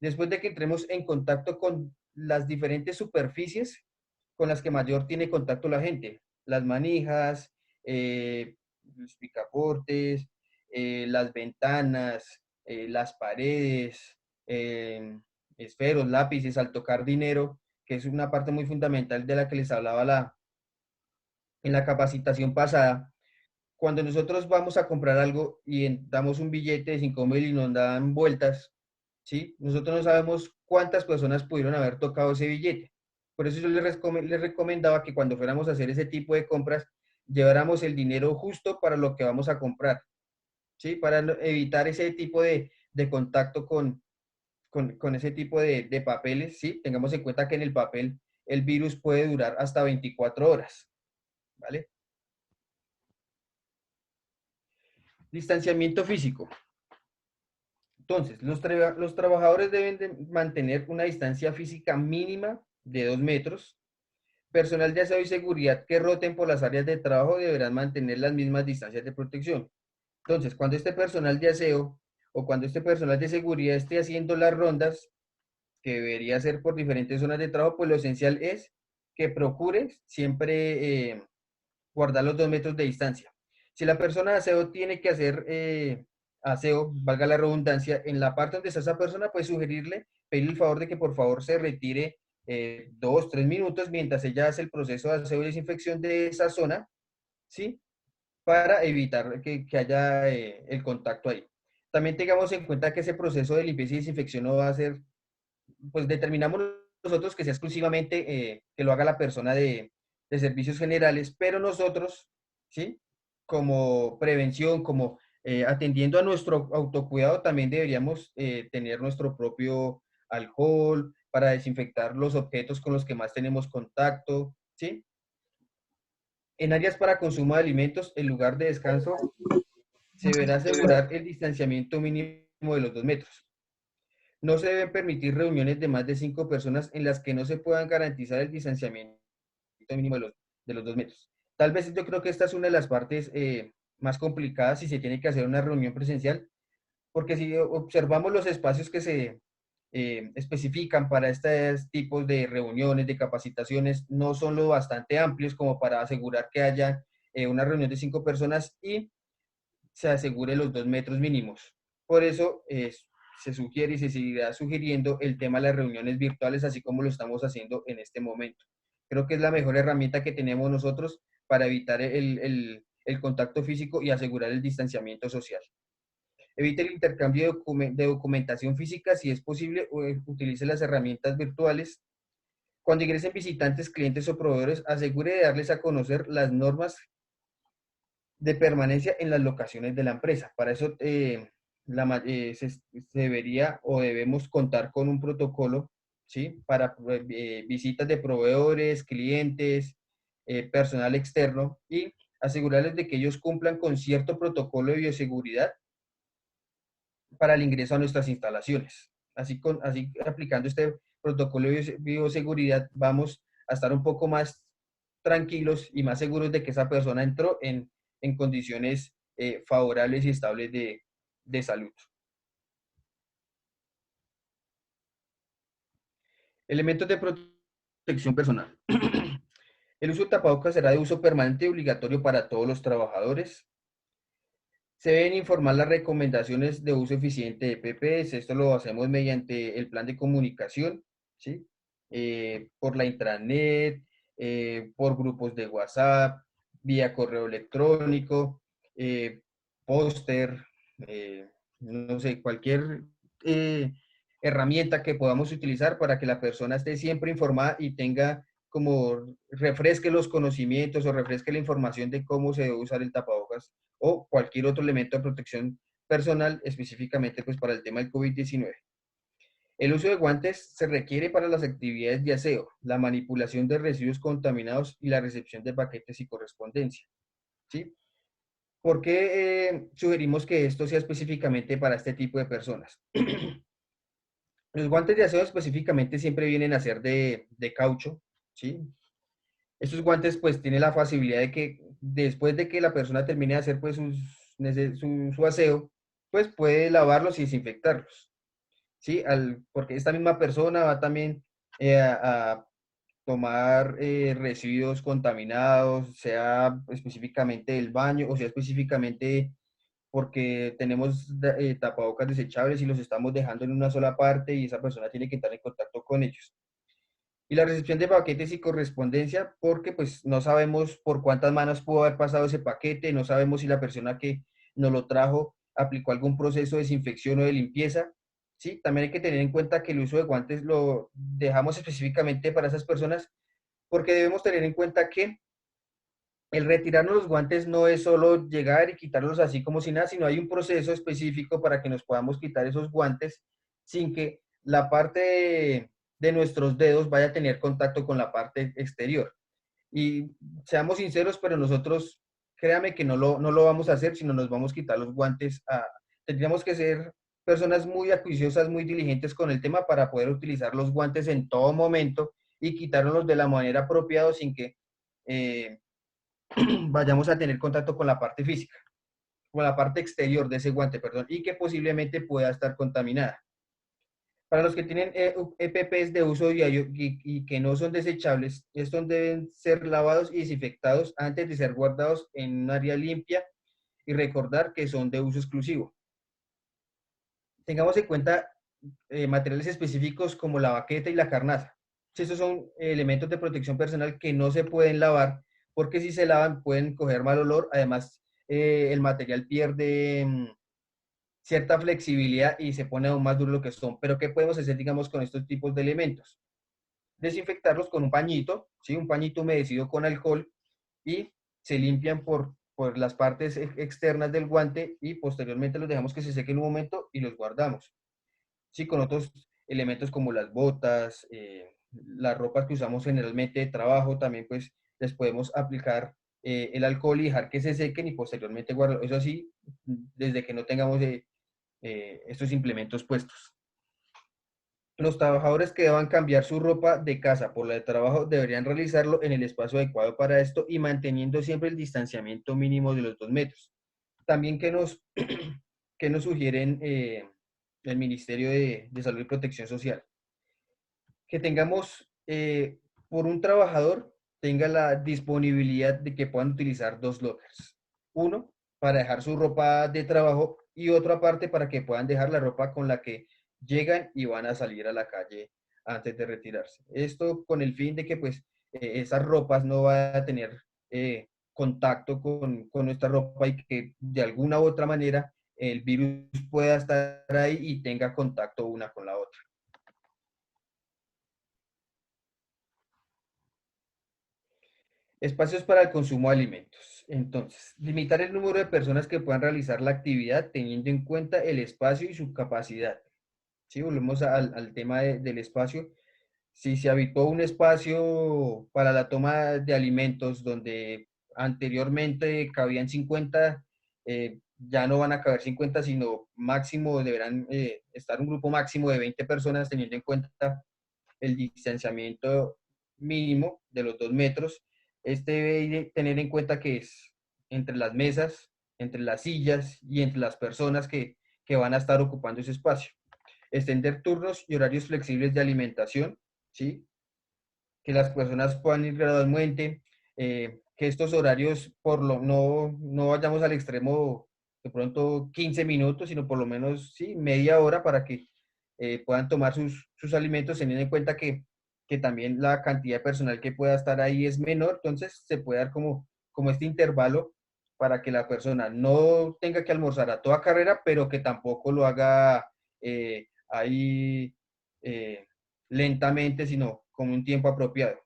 Después de que entremos en contacto con las diferentes superficies con las que mayor tiene contacto la gente, las manijas, los picaportes, las ventanas, las paredes, esferos, lápices, al tocar dinero, que es una parte muy fundamental de la que les hablaba en la capacitación pasada. Cuando nosotros vamos a comprar algo y damos un billete de 5.000 y nos dan vueltas, ¿sí? Nosotros no sabemos cuántas personas pudieron haber tocado ese billete. Por eso yo les recomendaba que cuando fuéramos a hacer ese tipo de compras, lleváramos el dinero justo para lo que vamos a comprar, ¿sí? Para evitar ese tipo de contacto con ese tipo de papeles, ¿sí? Tengamos en cuenta que en el papel el virus puede durar hasta 24 horas, ¿vale? Distanciamiento físico. Entonces, los trabajadores deben de mantener una distancia física mínima de 2 metros. Personal de aseo y seguridad que roten por las áreas de trabajo deberán mantener las mismas distancias de protección. Entonces, cuando este personal de aseo o cuando este personal de seguridad esté haciendo las rondas, que debería ser por diferentes zonas de trabajo, pues lo esencial es que procure siempre guardar los 2 metros de distancia. Si la persona de aseo tiene que hacer aseo, valga la redundancia, en la parte donde está esa persona, pues sugerirle, pedirle el favor de que por favor se retire 2, 3 minutos mientras ella hace el proceso de aseo y desinfección de esa zona, ¿sí? Para evitar que haya el contacto ahí. También tengamos en cuenta que ese proceso de limpieza y desinfección no va a ser, pues determinamos nosotros que sea exclusivamente que lo haga la persona de servicios generales, pero nosotros, ¿sí? Como prevención, como atendiendo a nuestro autocuidado, también deberíamos tener nuestro propio alcohol para desinfectar los objetos con los que más tenemos contacto, ¿sí? En áreas para consumo de alimentos, el lugar de descanso se deberá asegurar el distanciamiento mínimo de los 2 metros. No se deben permitir reuniones de más de 5 personas en las que no se puedan garantizar el distanciamiento mínimo de los 2 metros. Tal vez yo creo que esta es una de las partes más complicadas si se tiene que hacer una reunión presencial, porque si observamos los espacios que se especifican para estos tipos de reuniones, de capacitaciones, no son lo bastante amplios como para asegurar que haya una reunión de 5 personas y se asegure los 2 metros mínimos. Por eso se sugiere y se seguirá sugiriendo el tema de las reuniones virtuales, así como lo estamos haciendo en este momento. Creo que es la mejor herramienta que tenemos nosotros para evitar el contacto físico y asegurar el distanciamiento social. Evite el intercambio de documentación física si es posible, o utilice las herramientas virtuales. Cuando ingresen visitantes, clientes o proveedores, asegure de darles a conocer las normas de permanencia en las locaciones de la empresa. Para eso se debería o debemos contar con un protocolo, ¿sí? Para visitas de proveedores, clientes, personal externo, y asegurarles de que ellos cumplan con cierto protocolo de bioseguridad para el ingreso a nuestras instalaciones. Así aplicando este protocolo de bioseguridad, vamos a estar un poco más tranquilos y más seguros de que esa persona entró en condiciones favorables y estables de salud. Elementos de protección personal. El uso de tapabocas será de uso permanente y obligatorio para todos los trabajadores. Se deben informar las recomendaciones de uso eficiente de PPS. Esto lo hacemos mediante el plan de comunicación, ¿sí? Por la intranet, por grupos de WhatsApp, vía correo electrónico, póster, no sé, cualquier herramienta que podamos utilizar para que la persona esté siempre informada y tenga como refresque los conocimientos o refresque la información de cómo se debe usar el tapabocas o cualquier otro elemento de protección personal, específicamente pues para el tema del COVID-19. El uso de guantes se requiere para las actividades de aseo, la manipulación de residuos contaminados y la recepción de paquetes y correspondencia, ¿sí? ¿Por qué sugerimos que esto sea específicamente para este tipo de personas? Los guantes de aseo específicamente siempre vienen a ser de caucho, ¿sí? Estos guantes pues tienen la facilidad de que después de que la persona termine de hacer pues su aseo, pues puede lavarlos y desinfectarlos, ¿sí? Porque esta misma persona va también a tomar residuos contaminados, sea específicamente del baño o sea específicamente porque tenemos tapabocas desechables y los estamos dejando en una sola parte y esa persona tiene que estar en contacto con ellos. Y la recepción de paquetes y correspondencia, porque pues no sabemos por cuántas manos pudo haber pasado ese paquete, no sabemos si la persona que nos lo trajo aplicó algún proceso de desinfección o de limpieza, ¿sí? También hay que tener en cuenta que el uso de guantes lo dejamos específicamente para esas personas, porque debemos tener en cuenta que el retirarnos los guantes no es solo llegar y quitarlos así como si nada, sino hay un proceso específico para que nos podamos quitar esos guantes sin que la parte de nuestros dedos vaya a tener contacto con la parte exterior. Y seamos sinceros, pero nosotros, créame que no lo vamos a hacer, sino nos vamos a quitar los guantes. Tendríamos que ser personas muy acuiciosas, muy diligentes con el tema para poder utilizar los guantes en todo momento y quitárnoslos de la manera apropiada sin que vayamos a tener contacto con la parte física, con la parte exterior de ese guante, perdón, y que posiblemente pueda estar contaminada. Para los que tienen EPPs de uso diario y que no son desechables, estos deben ser lavados y desinfectados antes de ser guardados en un área limpia y recordar que son de uso exclusivo. Tengamos en cuenta materiales específicos como la baqueta y la carnaza. Estos son elementos de protección personal que no se pueden lavar porque si se lavan pueden coger mal olor. Además, el material pierde cierta flexibilidad y se pone aún más duro lo que son. Pero ¿qué podemos hacer, digamos, con estos tipos de elementos? Desinfectarlos con un pañito, ¿sí? Un pañito humedecido con alcohol y se limpian por las partes externas del guante y posteriormente los dejamos que se sequen un momento y los guardamos. Sí, con otros elementos como las botas, las ropas que usamos generalmente de trabajo, también pues les podemos aplicar el alcohol y dejar que se sequen y posteriormente guardar. Eso así, desde que no tengamos estos implementos puestos. Los trabajadores que deban cambiar su ropa de casa por la de trabajo deberían realizarlo en el espacio adecuado para esto y manteniendo siempre el distanciamiento mínimo de los 2 metros. También que nos sugieren el Ministerio de Salud y Protección Social. Que tengamos, por un trabajador, tenga la disponibilidad de que puedan utilizar 2 lockers. Uno para dejar su ropa de trabajo y otro aparte para que puedan dejar la ropa con la que llegan y van a salir a la calle antes de retirarse. Esto con el fin de que pues esas ropas no van a tener contacto con nuestra ropa y que de alguna u otra manera el virus pueda estar ahí y tenga contacto una con la otra. Espacios para el consumo de alimentos. Entonces, limitar el número de personas que puedan realizar la actividad teniendo en cuenta el espacio y su capacidad. ¿Sí? Volvemos al tema del espacio. Si se habitó un espacio para la toma de alimentos donde anteriormente cabían 50, ya no van a caber 50, sino máximo deberán estar un grupo máximo de 20 personas teniendo en cuenta el distanciamiento mínimo de los 2 metros. Este debe tener en cuenta que es entre las mesas, entre las sillas y entre las personas que van a estar ocupando ese espacio. Extender turnos y horarios flexibles de alimentación, ¿sí? Que las personas puedan ir gradualmente, que estos horarios no vayamos al extremo de pronto 15 minutos, sino por lo menos sí, media hora para que puedan tomar sus alimentos, teniendo en cuenta que también la cantidad de personal que pueda estar ahí es menor, entonces se puede dar como este intervalo para que la persona no tenga que almorzar a toda carrera, pero que tampoco lo haga ahí lentamente, sino con un tiempo apropiado.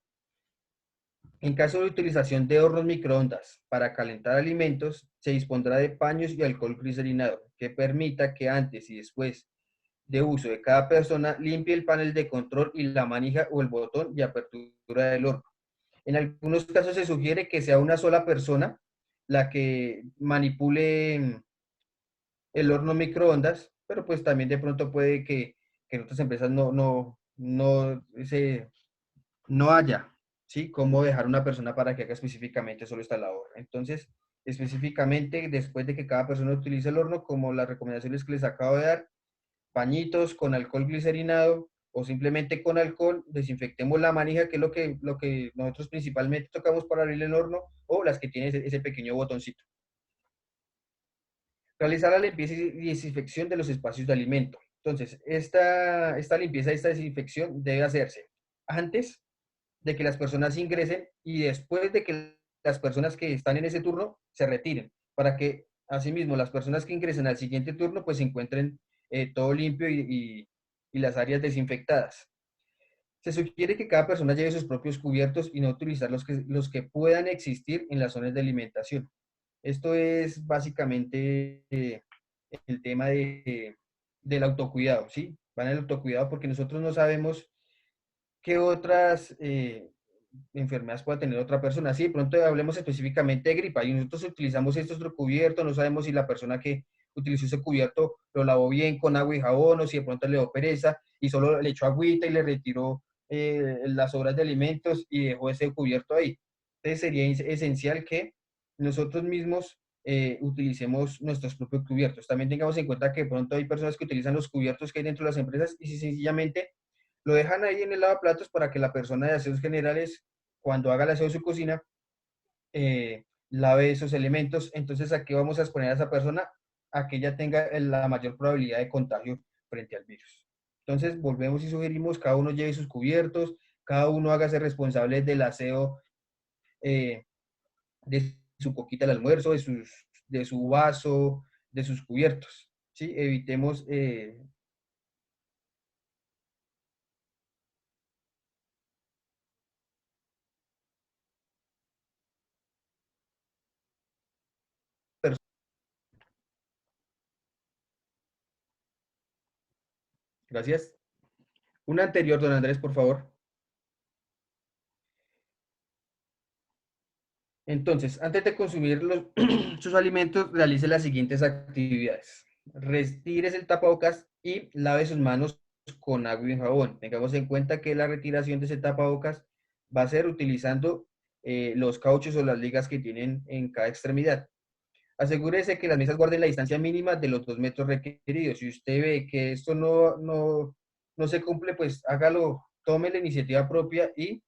En caso de utilización de hornos microondas para calentar alimentos, se dispondrá de paños y alcohol glicerinado que permita que antes y después de uso de cada persona limpie el panel de control y la manija o el botón de apertura del horno. En algunos casos se sugiere que sea una sola persona la que manipule el horno microondas, pero pues también de pronto puede que en otras empresas no haya, ¿sí? Cómo dejar una persona para que haga específicamente solo esta labor. Entonces, específicamente, después de que cada persona utilice el horno, como las recomendaciones que les acabo de dar, pañitos con alcohol glicerinado o simplemente con alcohol, desinfectemos la manija, que es lo que nosotros principalmente tocamos para abrir el horno, o las que tienen ese pequeño botoncito. Realizar la limpieza y desinfección de los espacios de alimento. Entonces, esta limpieza y esta desinfección debe hacerse antes de que las personas ingresen y después de que las personas que están en ese turno se retiren, para que asimismo las personas que ingresen al siguiente turno pues se encuentren todo limpio y las áreas desinfectadas. Se sugiere que cada persona lleve sus propios cubiertos y no utilizar los que puedan existir en las zonas de alimentación. Esto es básicamente el tema del autocuidado, ¿sí? Van al autocuidado porque nosotros no sabemos qué otras enfermedades pueda tener otra persona. Sí, de pronto hablemos específicamente de gripa y nosotros utilizamos estos cubiertos, no sabemos si la persona que utilizó ese cubierto lo lavó bien con agua y jabón o si de pronto le dio pereza y solo le echó agüita y le retiró las sobras de alimentos y dejó ese cubierto ahí. Entonces sería esencial que nosotros mismos utilicemos nuestros propios cubiertos. También tengamos en cuenta que de pronto hay personas que utilizan los cubiertos que hay dentro de las empresas y si sencillamente lo dejan ahí en el lavaplatos para que la persona de aseos generales, cuando haga el aseo de su cocina, lave esos elementos. Entonces, ¿a qué vamos a exponer a esa persona? A que ella tenga la mayor probabilidad de contagio frente al virus. Entonces, volvemos y sugerimos, cada uno lleve sus cubiertos, cada uno hágase responsable del aseo de su coquita al almuerzo, de su vaso, de sus cubiertos. ¿Sí? Evitemos Gracias. Una anterior, don Andrés, por favor. Entonces, antes de consumir sus alimentos, realice las siguientes actividades. Retires el tapabocas y lave sus manos con agua y jabón. Tengamos en cuenta que la retiración de ese tapabocas va a ser utilizando los cauchos o las ligas que tienen en cada extremidad. Asegúrese que las mesas guarden la distancia mínima de los 2 metros requeridos. Si usted ve que esto no se cumple, pues hágalo, tome la iniciativa propia y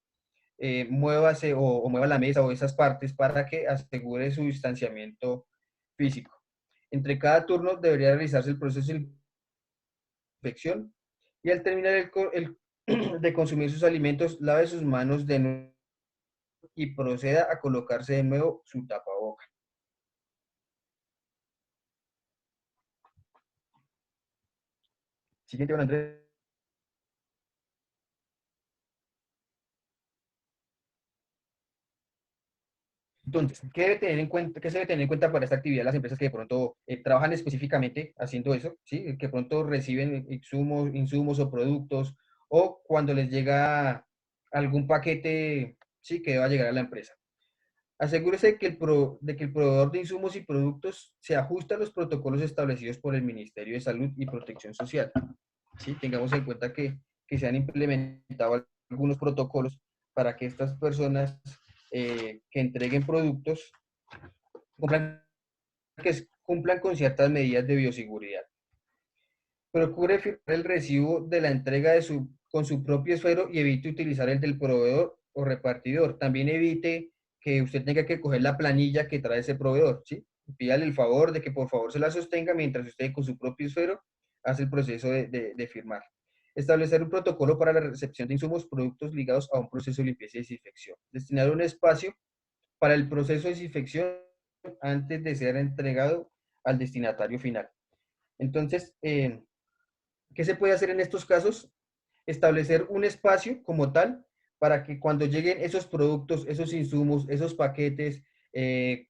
muévase o mueva la mesa o esas partes para que asegure su distanciamiento físico. Entre cada turno debería realizarse el proceso de infección y al terminar de consumir sus alimentos, lave sus manos de nuevo y proceda a colocarse de nuevo su tapaboca. Siguiente, don Andrés. Entonces, ¿qué debe tener en cuenta, qué se debe tener en cuenta para esta actividad las empresas que de pronto trabajan específicamente haciendo eso? ¿Sí? Que de pronto reciben insumos o productos, o cuando les llega algún paquete, sí, que va a llegar a la empresa. Asegúrese de que el proveedor de insumos y productos se ajusta a los protocolos establecidos por el Ministerio de Salud y Protección Social. ¿Sí? Tengamos en cuenta que se han implementado algunos protocolos para que estas personas que entreguen productos cumplan con ciertas medidas de bioseguridad. Procure firmar el recibo de la entrega con su propio esfero y evite utilizar el del proveedor o repartidor. También evite que usted tenga que coger la planilla que trae ese proveedor, ¿sí? Pídale el favor de que por favor se la sostenga mientras usted con su propio esfero hace el proceso de firmar. Establecer un protocolo para la recepción de insumos, productos ligados a un proceso de limpieza y desinfección. Destinar un espacio para el proceso de desinfección antes de ser entregado al destinatario final. Entonces, ¿qué se puede hacer en estos casos? Establecer un espacio como tal para que cuando lleguen esos productos, esos insumos, esos paquetes,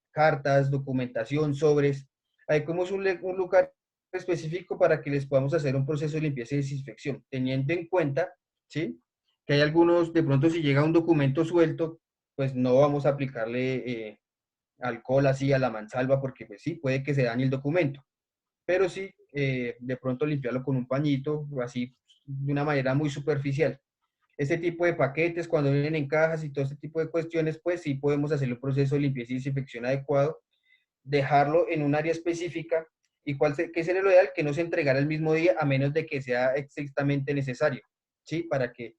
cartas, documentación, sobres, adecuemos un lugar específico para que les podamos hacer un proceso de limpieza y desinfección, teniendo en cuenta, ¿sí?, que hay algunos, de pronto si llega un documento suelto, pues no vamos a aplicarle alcohol así a la mansalva, porque pues sí, puede que se dañe el documento, pero sí, de pronto limpiarlo con un pañito, así, de una manera muy superficial. Este tipo de paquetes, cuando vienen en cajas y todo este tipo de cuestiones, pues sí podemos hacer un proceso de limpieza y desinfección adecuado, dejarlo en un área específica, y ¿qué sería lo ideal? Que no se entregara el mismo día, a menos de que sea estrictamente necesario, ¿sí? Para que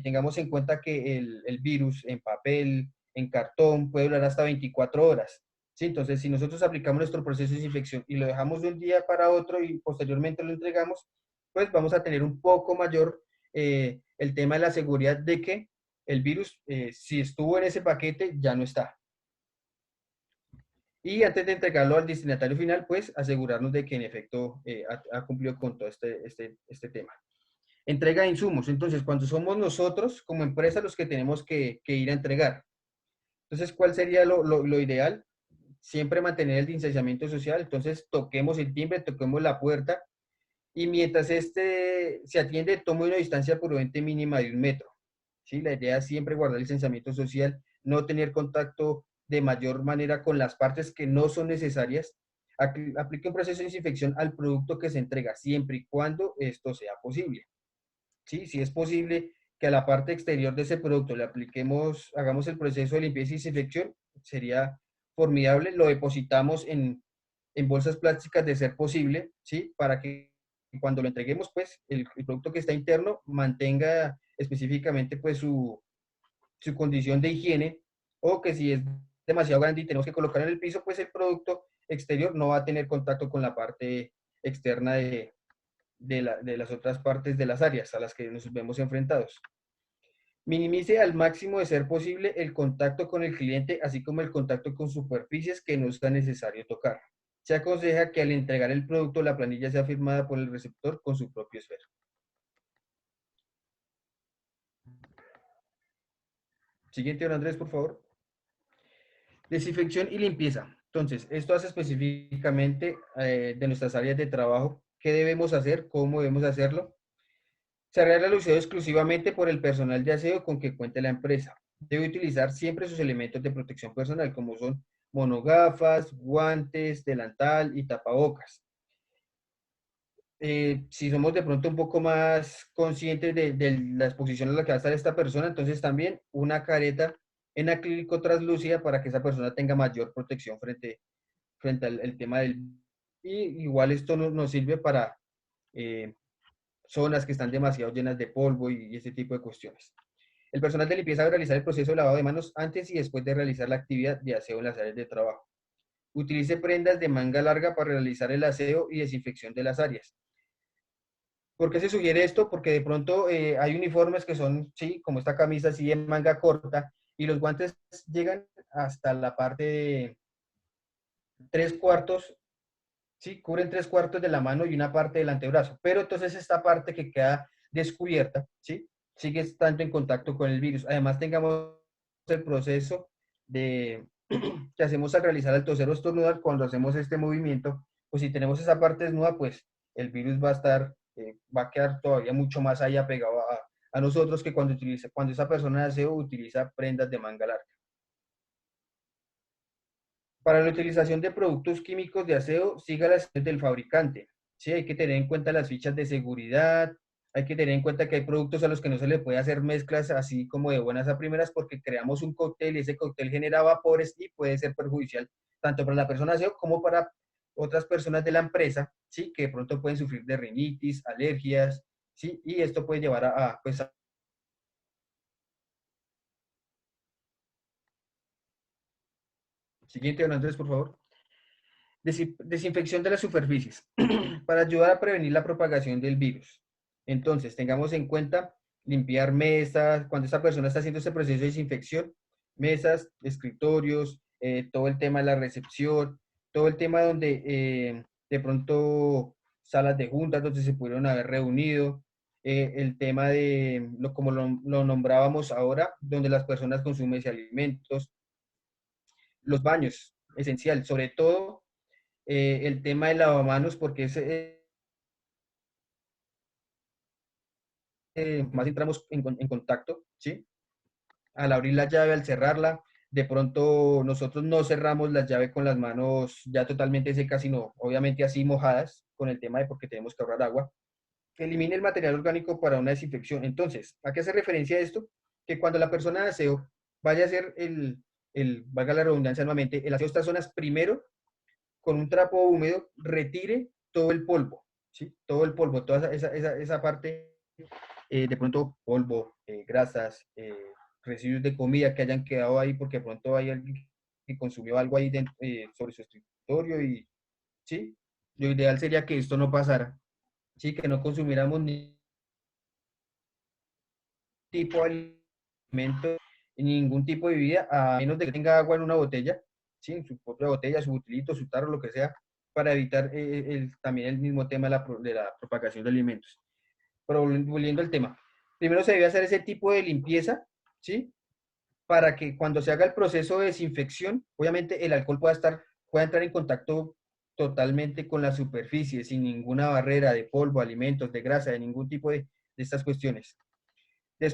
tengamos en cuenta que el virus en papel, en cartón, puede durar hasta 24 horas. ¿Sí? Entonces, si nosotros aplicamos nuestro proceso de desinfección y lo dejamos de un día para otro y posteriormente lo entregamos, pues vamos a tener un poco mayor el tema de la seguridad de que el virus, si estuvo en ese paquete, ya no está. Y antes de entregarlo al destinatario final, pues asegurarnos de que en efecto ha cumplido con todo este tema. Entrega de insumos. Entonces, cuando somos nosotros como empresa los que tenemos que ir a entregar. Entonces, ¿cuál sería lo ideal? Siempre mantener el distanciamiento social. Entonces, toquemos el timbre, toquemos la puerta, y mientras se atiende, tome una distancia prudente mínima de 1 metro. ¿Sí? La idea es siempre guardar el distanciamiento social, no tener contacto de mayor manera con las partes que no son necesarias. Aplique un proceso de desinfección al producto que se entrega, siempre y cuando esto sea posible. ¿Sí? Si es posible que a la parte exterior de ese producto le hagamos el proceso de limpieza y desinfección, sería formidable. Lo depositamos en bolsas plásticas de ser posible, ¿sí? Para que cuando lo entreguemos, pues, el producto que está interno mantenga específicamente, pues, su condición de higiene, o que si es demasiado grande y tenemos que colocar en el piso, pues el producto exterior no va a tener contacto con la parte externa de las otras partes de las áreas a las que nos vemos enfrentados. Minimice al máximo de ser posible el contacto con el cliente, así como el contacto con superficies que no sea necesario tocar. Se aconseja que al entregar el producto, la planilla sea firmada por el receptor con su propio esfero. Siguiente, don Andrés, por favor. Desinfección y limpieza. Entonces, esto hace específicamente de nuestras áreas de trabajo. ¿Qué debemos hacer? ¿Cómo debemos hacerlo? Se realiza el aseo exclusivamente por el personal de aseo con que cuente la empresa. Debe utilizar siempre sus elementos de protección personal, como son monogafas, guantes, delantal y tapabocas. Si somos de pronto un poco más conscientes de la exposición a la que va a estar esta persona, entonces también una careta en acrílico translúcida para que esa persona tenga mayor protección frente al tema del... Y igual esto nos sirve para zonas que están demasiado llenas de polvo y ese tipo de cuestiones. El personal de limpieza debe realizar el proceso de lavado de manos antes y después de realizar la actividad de aseo en las áreas de trabajo. Utilice prendas de manga larga para realizar el aseo y desinfección de las áreas. ¿Por qué se sugiere esto? Porque de pronto hay uniformes que son, sí, como esta camisa así de manga corta, y los guantes llegan hasta la parte de 3/4, ¿sí? Cubren 3/4 de la mano y una parte del antebrazo, pero entonces esta parte que queda descubierta, ¿sí? Sigue estando en contacto con el virus. Además, tengamos el proceso de que hacemos al realizar el toser o estornudar. Cuando hacemos este movimiento, pues si tenemos esa parte desnuda, pues el virus va a estar, va a quedar todavía mucho más ahí apegado a nosotros que cuando esa persona de aseo utiliza prendas de manga larga. Para la utilización de productos químicos de aseo, siga las instrucciones del fabricante. ¿Sí? Hay que tener en cuenta las fichas de seguridad, hay que tener en cuenta que hay productos a los que no se le puede hacer mezclas así como de buenas a primeras porque creamos un cóctel y ese cóctel genera vapores y puede ser perjudicial tanto para la persona de aseo como para otras personas de la empresa, ¿sí? Que de pronto pueden sufrir de rinitis, alergias, ¿sí? Y esto puede llevar pues, Siguiente, don Andrés, por favor. Desinfección de las superficies para ayudar a prevenir la propagación del virus. Entonces, tengamos en cuenta limpiar mesas, cuando esta persona está haciendo este proceso de desinfección, mesas, escritorios, todo el tema de la recepción, todo el tema donde de pronto salas de juntas donde se pudieron haber reunido, el tema de, como lo nombrábamos ahora, donde las personas consumen alimentos, los baños, esencial, sobre todo el tema del lavamanos, porque es más entramos en contacto, ¿sí? Al abrir la llave, al cerrarla, de pronto nosotros no cerramos la llave con las manos ya totalmente secas, sino obviamente así mojadas, con el tema de porque tenemos que ahorrar agua. Que elimine el material orgánico para una desinfección. Entonces, ¿a qué hace referencia esto? Que cuando la persona de aseo vaya a hacer valga la redundancia nuevamente, el aseo de estas zonas, primero, con un trapo húmedo, retire todo el polvo, ¿sí? Todo el polvo, toda esa parte, de pronto polvo, grasas, residuos de comida que hayan quedado ahí porque de pronto hay alguien que consumió algo ahí dentro, sobre su escritorio y, ¿sí? Lo ideal sería que esto no pasara, ¿sí? Que no consumiéramos ni tipo de alimento, ningún tipo de bebida, a menos de que tenga agua en una botella, ¿sí? En su propia botella, su botilito, su tarro, lo que sea, para evitar también el mismo tema de la propagación de alimentos. Pero volviendo al tema, primero se debe hacer ese tipo de limpieza, ¿sí? Para que cuando se haga el proceso de desinfección, obviamente el alcohol pueda entrar en contacto totalmente con la superficie, sin ninguna barrera de polvo, alimentos, de grasa, de ningún tipo de estas cuestiones.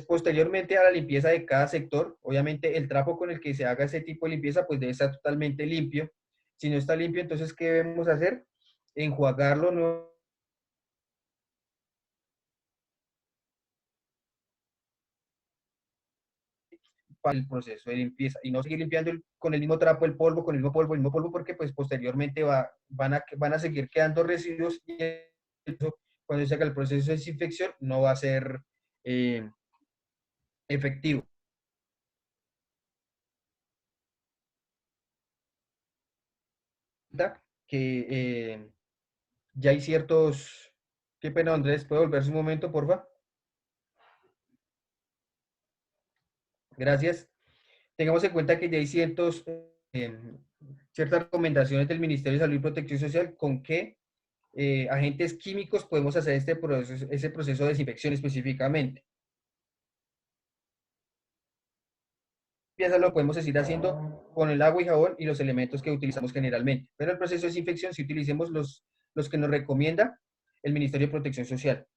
Posteriormente a la limpieza de cada sector, obviamente el trapo con el que se haga ese tipo de limpieza pues debe estar totalmente limpio. Si no está limpio, entonces, ¿qué debemos hacer? Enjuagarlo para el proceso de limpieza y no seguir limpiando con el mismo trapo el polvo, con el mismo polvo, porque pues posteriormente van a seguir quedando residuos y eso, cuando se haga el proceso de desinfección no va a ser efectivo. Que ya hay ciertos... Qué pena, Andrés, ¿puede volverse un momento, porfa? Gracias. Tengamos en cuenta que ya hay ciertas recomendaciones del Ministerio de Salud y Protección Social con qué agentes químicos podemos hacer ese proceso de desinfección específicamente. Eso lo podemos seguir haciendo con el agua y jabón y los elementos que utilizamos generalmente. Pero el proceso de desinfección, si utilicemos los que nos recomienda el Ministerio de Protección Social.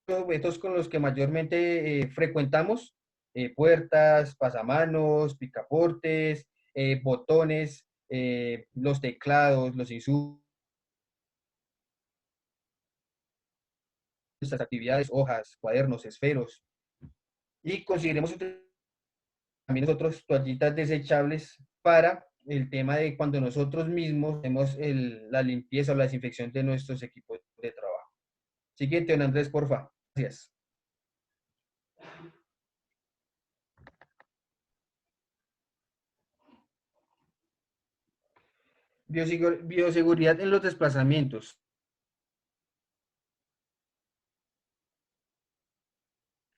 Los objetos con los que mayormente frecuentamos, puertas, pasamanos, picaportes, botones, los teclados, los insumos, nuestras actividades, hojas, cuadernos, esferos. Y consideremos también nosotros toallitas desechables para el tema de cuando nosotros mismos hacemos la limpieza o la desinfección de nuestros equipos de trabajo. Siguiente, don Andrés, porfa. Gracias. Bioseguridad en los desplazamientos.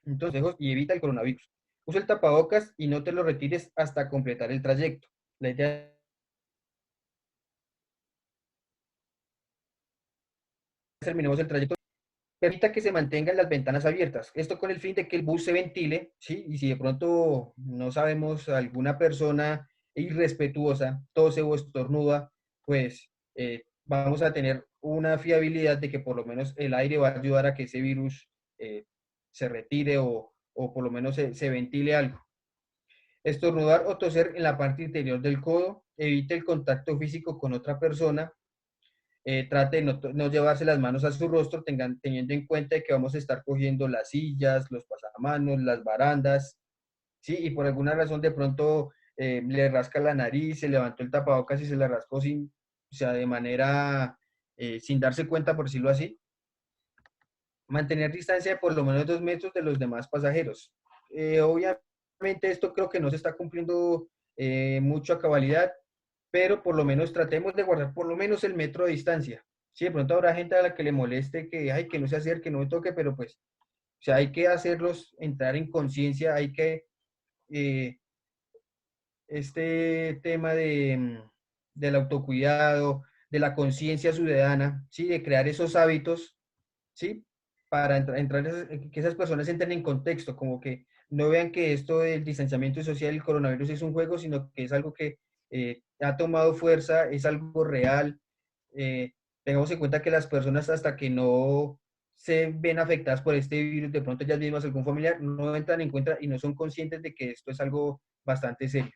Entonces, y evita el coronavirus. Usa el tapabocas y no te lo retires hasta completar el trayecto. La idea es terminemos el trayecto. Permita que se mantengan las ventanas abiertas. Esto con el fin de que el bus se ventile, ¿sí? Y si de pronto no sabemos, alguna persona irrespetuosa tose o estornuda, pues vamos a tener una fiabilidad de que por lo menos el aire va a ayudar a que ese virus se retire o por lo menos se ventile algo. Estornudar o toser en la parte interior del codo. Evite el contacto físico con otra persona. Trate de no llevarse las manos a su rostro, teniendo en cuenta que vamos a estar cogiendo las sillas, los pasamanos, las barandas, ¿sí? Y por alguna razón de pronto le rasca la nariz, se levantó el tapabocas y se la rascó o sea, de manera, sin darse cuenta, por decirlo así. Mantener distancia de por lo menos 2 metros de los demás pasajeros. Obviamente esto creo que no se está cumpliendo mucho a cabalidad, pero por lo menos tratemos de guardar por lo menos el metro de distancia. Sí, de pronto habrá gente a la que le moleste que, ay, que no se acerque, no me toque, pero pues, o sea, hay que hacerlos entrar en conciencia, hay que, este tema del autocuidado, de la conciencia ciudadana, ¿sí? De crear esos hábitos, ¿sí? Para que esas personas entren en contexto, como que no vean que esto del distanciamiento social y el coronavirus es un juego, sino que es algo que ha tomado fuerza, es algo real. Tengamos en cuenta que las personas hasta que no se ven afectadas por este virus, de pronto ellas mismas, algún familiar, no entran en cuenta y no son conscientes de que esto es algo bastante serio.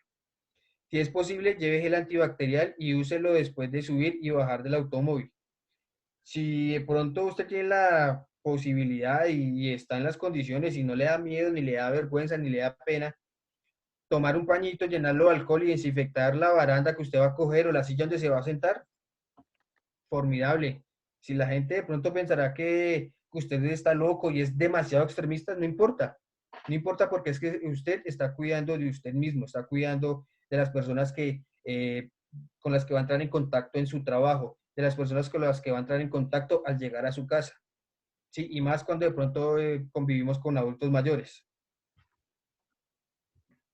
Si es posible, lleve gel antibacterial y úselo después de subir y bajar del automóvil. Si de pronto usted tiene la posibilidad y está en las condiciones y no le da miedo, ni le da vergüenza, ni le da pena, tomar un pañito, llenarlo de alcohol y desinfectar la baranda que usted va a coger o la silla donde se va a sentar, formidable. Si la gente de pronto pensará que usted está loco y es demasiado extremista, no importa. No importa porque es que usted está cuidando de usted mismo, está cuidando de las personas con las que va a entrar en contacto en su trabajo, de las personas con las que va a entrar en contacto al llegar a su casa. ¿Sí? Y más cuando de pronto convivimos con adultos mayores.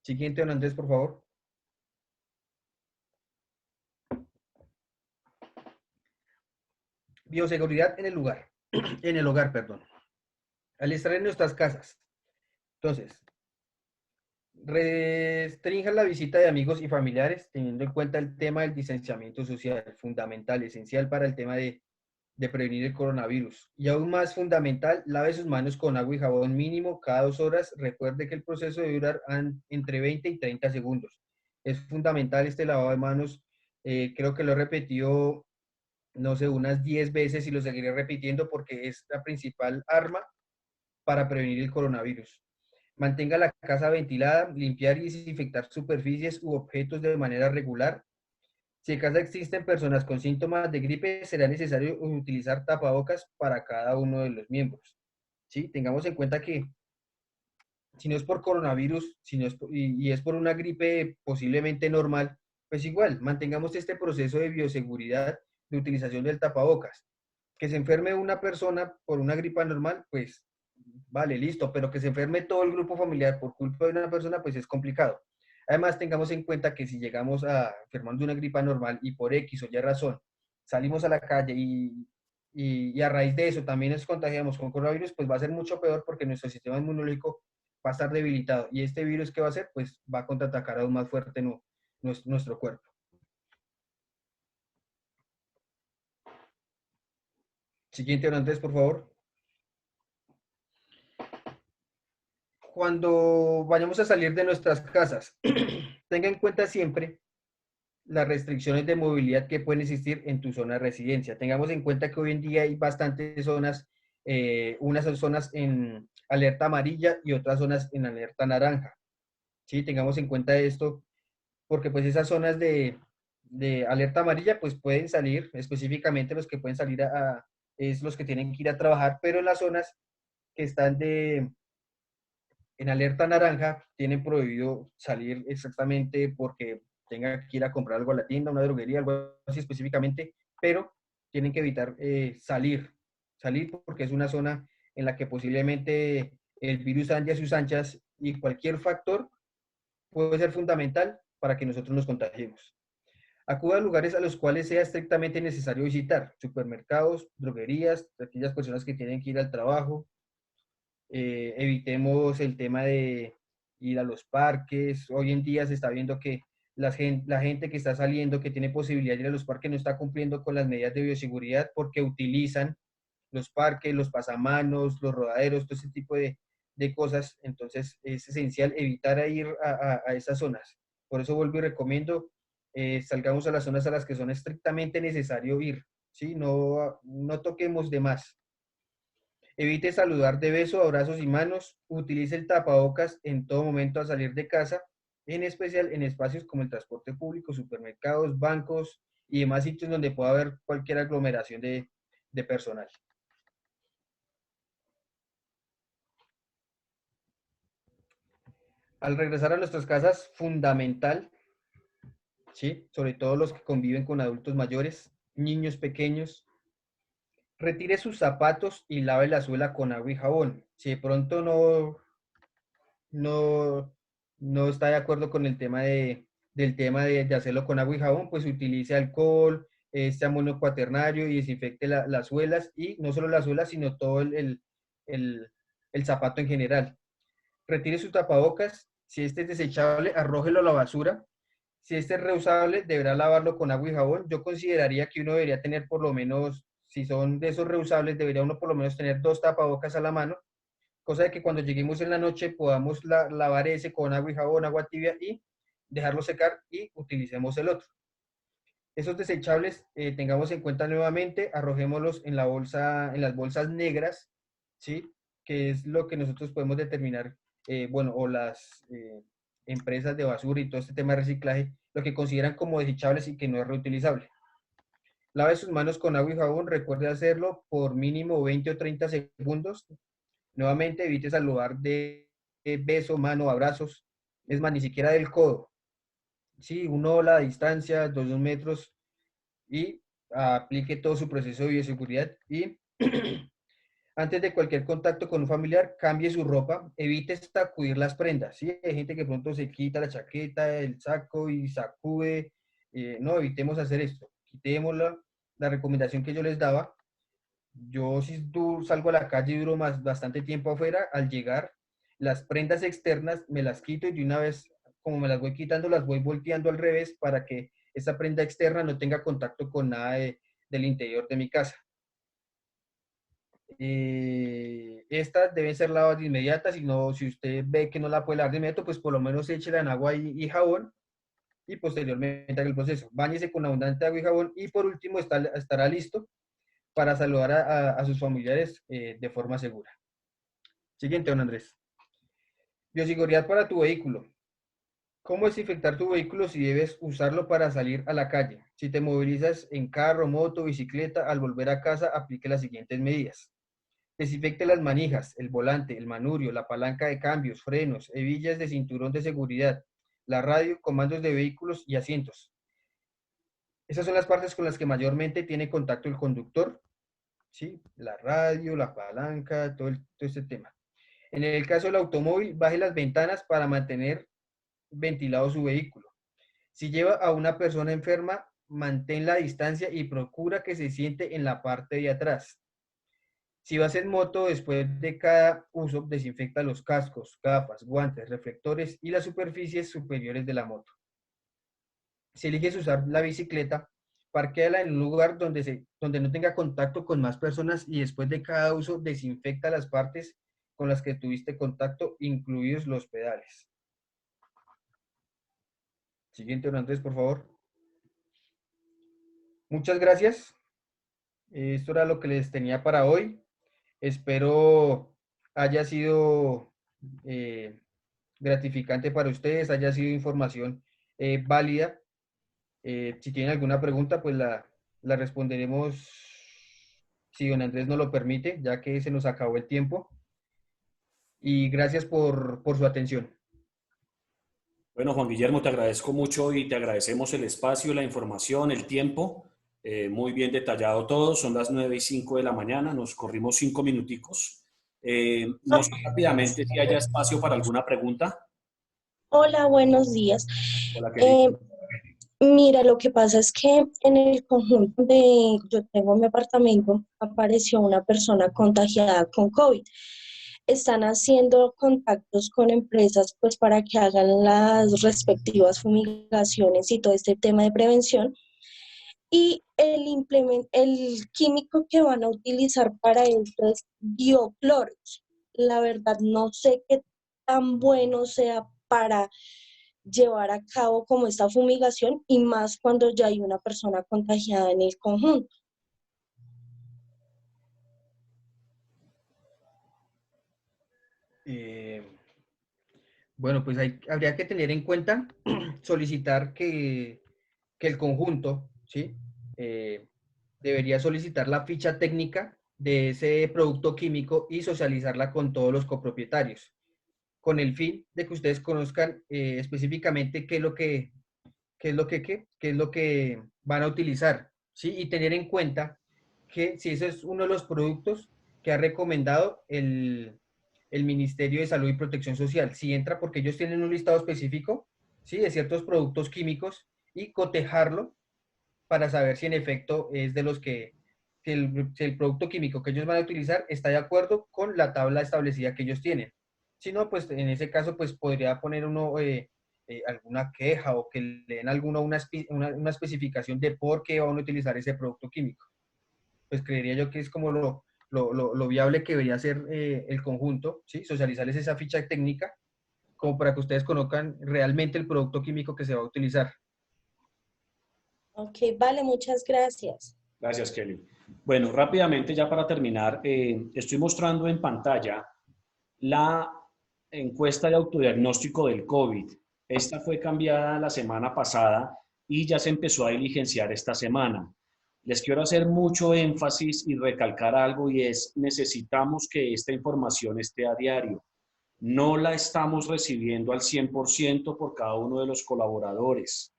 Siguiente, don Andrés, por favor. Bioseguridad en el lugar, en el hogar, perdón. Al estar en nuestras casas. Entonces, restrinja la visita de amigos y familiares, teniendo en cuenta el tema del distanciamiento social, fundamental, esencial para el tema de prevenir el coronavirus. Y aún más fundamental, lave sus manos con agua y jabón mínimo cada 2 horas. Recuerde que el proceso debe durar entre 20 y 30 segundos. Es fundamental este lavado de manos. Creo que lo he repetido, no sé, unas 10 veces y lo seguiré repitiendo porque es la principal arma para prevenir el coronavirus. Mantenga la casa ventilada, limpiar y desinfectar superficies u objetos de manera regular. Si en casa existen personas con síntomas de gripe, será necesario utilizar tapabocas para cada uno de los miembros. ¿Sí? Tengamos en cuenta que si no es por coronavirus, y es por una gripe posiblemente normal, pues igual, mantengamos este proceso de bioseguridad de utilización del tapabocas. Que se enferme una persona por una gripa normal, pues vale, listo, pero que se enferme todo el grupo familiar por culpa de una persona, pues es complicado. Además, tengamos en cuenta que si llegamos a enfermarnos de una gripa normal y por X o Y razón salimos a la calle y a raíz de eso también nos contagiamos con coronavirus, pues va a ser mucho peor porque nuestro sistema inmunológico va a estar debilitado. Y este virus, ¿qué va a hacer? Pues va a contraatacar aún más fuerte nuestro cuerpo. Siguiente, Andrés, por favor. Cuando vayamos a salir de nuestras casas, tenga en cuenta siempre las restricciones de movilidad que pueden existir en tu zona de residencia. Tengamos en cuenta que hoy en día hay bastantes zonas, unas zonas en alerta amarilla y otras zonas en alerta naranja. ¿Sí? Tengamos en cuenta esto, porque pues esas zonas de alerta amarilla pues pueden salir, específicamente los que pueden salir es los que tienen que ir a trabajar, pero en las zonas que están en alerta naranja tienen prohibido salir exactamente porque tenga que ir a comprar algo a la tienda, una droguería, algo así específicamente, pero tienen que evitar salir porque es una zona en la que posiblemente el virus ande a sus anchas y cualquier factor puede ser fundamental para que nosotros nos contagiemos. Acuda a lugares a los cuales sea estrictamente necesario visitar, supermercados, droguerías, aquellas personas que tienen que ir al trabajo. Evitemos el tema de ir a los parques. Hoy en día se está viendo que la gente que está saliendo, que tiene posibilidad de ir a los parques, no está cumpliendo con las medidas de bioseguridad porque utilizan los parques, los pasamanos, los rodaderos, todo ese tipo de cosas. Entonces es esencial evitar ir a esas zonas. Por eso vuelvo y recomiendo, salgamos a las zonas a las que son estrictamente necesario ir, ¿sí? No toquemos de más. Evite saludar de beso, abrazos y manos. Utilice el tapabocas en todo momento al salir de casa, en especial en espacios como el transporte público, supermercados, bancos y demás sitios donde pueda haber cualquier aglomeración de personal. Al regresar a nuestras casas, fundamental, ¿sí? Sobre todo los que conviven con adultos mayores, niños pequeños, retire sus zapatos y lave la suela con agua y jabón. Si de pronto no está de acuerdo con el tema de hacerlo con agua y jabón, pues utilice alcohol, amonio cuaternario y desinfecte las suelas, y no solo las suelas, sino todo el zapato en general. Retire sus tapabocas. Si este es desechable, arrójelo a la basura. Si este es reusable, deberá lavarlo con agua y jabón. Yo consideraría que uno debería tener por lo menos, si son de esos reusables, debería uno por lo menos tener 2 tapabocas a la mano, cosa de que cuando lleguemos en la noche podamos lavar ese con agua y jabón, agua tibia, y dejarlo secar y utilicemos el otro. Esos desechables, tengamos en cuenta nuevamente, arrojémoslos en las bolsas negras, ¿sí? Que es lo que nosotros podemos determinar, o las empresas de basura y todo este tema de reciclaje, lo que consideran como desechables y que no es reutilizable. Lave sus manos con agua y jabón, recuerde hacerlo por mínimo 20 o 30 segundos. Nuevamente, evite saludar de beso, mano, abrazos, es más, ni siquiera del codo. Sí, la distancia, 2 metros, y aplique todo su proceso de bioseguridad. Y antes de cualquier contacto con un familiar, cambie su ropa, evite sacudir las prendas. ¿Sí? Hay gente que pronto se quita la chaqueta, el saco y sacude. No, evitemos hacer esto. Quitémosla. La recomendación que yo les daba, yo si salgo a la calle y duro bastante tiempo afuera, al llegar, las prendas externas me las quito y de una vez, como me las voy quitando, las voy volteando al revés para que esa prenda externa no tenga contacto con nada del interior de mi casa. Estas deben ser lavadas de inmediata. Si usted ve que no la puede lavar de inmediato, pues por lo menos échela en agua y jabón, y posteriormente haga el proceso. Báñese con abundante agua y jabón, y por último estará listo para saludar a sus familiares de forma segura. Siguiente, don Andrés. Bioseguridad para tu vehículo. ¿Cómo desinfectar tu vehículo si debes usarlo para salir a la calle? Si te movilizas en carro, moto, bicicleta, al volver a casa, aplique las siguientes medidas. Desinfecte las manijas, el volante, el manubrio, la palanca de cambios, frenos, hebillas de cinturón de seguridad, la radio, comandos de vehículos y asientos. Esas son las partes con las que mayormente tiene contacto el conductor, ¿sí? La radio, la palanca, todo este tema. En el caso del automóvil, baje las ventanas para mantener ventilado su vehículo. Si lleva a una persona enferma, mantén la distancia y procura que se siente en la parte de atrás. Si vas en moto, después de cada uso, desinfecta los cascos, gafas, guantes, reflectores y las superficies superiores de la moto. Si eliges usar la bicicleta, parquéala en un lugar donde no tenga contacto con más personas, y después de cada uso, desinfecta las partes con las que tuviste contacto, incluidos los pedales. Siguiente, don Andrés, por favor. Muchas gracias. Esto era lo que les tenía para hoy. Espero haya sido gratificante para ustedes, haya sido información válida. Si tienen alguna pregunta, pues la responderemos si don Andrés nos lo permite, ya que se nos acabó el tiempo. Y gracias por su atención. Bueno, Juan Guillermo, te agradezco mucho y te agradecemos el espacio, la información, el tiempo. Muy bien detallado todo. Son las 9:05 de la mañana. Nos corrimos 5 minuticos. No sé rápidamente si haya espacio para alguna pregunta. Hola, buenos días. Hola, Kelly. Mira, lo que pasa es que en el conjunto de, yo tengo mi apartamento, apareció una persona contagiada con COVID. Están haciendo contactos con empresas pues para que hagan las respectivas fumigaciones y todo este tema de prevención. Y el químico que van a utilizar para esto es biocloros. La verdad no sé qué tan bueno sea para llevar a cabo como esta fumigación y más cuando ya hay una persona contagiada en el conjunto. Bueno, pues habría que tener en cuenta solicitar que el conjunto, ¿sí? Debería solicitar la ficha técnica de ese producto químico y socializarla con todos los copropietarios, con el fin de que ustedes conozcan específicamente qué es lo que van a utilizar, ¿sí? Y tener en cuenta que si ese es uno de los productos que ha recomendado el Ministerio de Salud y Protección Social, si entra porque ellos tienen un listado específico, ¿sí? De ciertos productos químicos y cotejarlo para saber si en efecto es de los que si el producto químico que ellos van a utilizar está de acuerdo con la tabla establecida que ellos tienen. Si no, pues en ese caso pues podría poner uno alguna queja o que le den una especificación de por qué van a utilizar ese producto químico. Pues creería yo que es como lo viable que debería ser el conjunto, ¿sí? Socializarles esa ficha técnica como para que ustedes conozcan realmente el producto químico que se va a utilizar. Ok, vale, muchas gracias. Gracias, Kelly. Bueno, rápidamente ya para terminar, estoy mostrando en pantalla la encuesta de autodiagnóstico del COVID. Esta fue cambiada la semana pasada y ya se empezó a diligenciar esta semana. Les quiero hacer mucho énfasis y recalcar algo y es, necesitamos que esta información esté a diario. No la estamos recibiendo al 100% por cada uno de los colaboradores.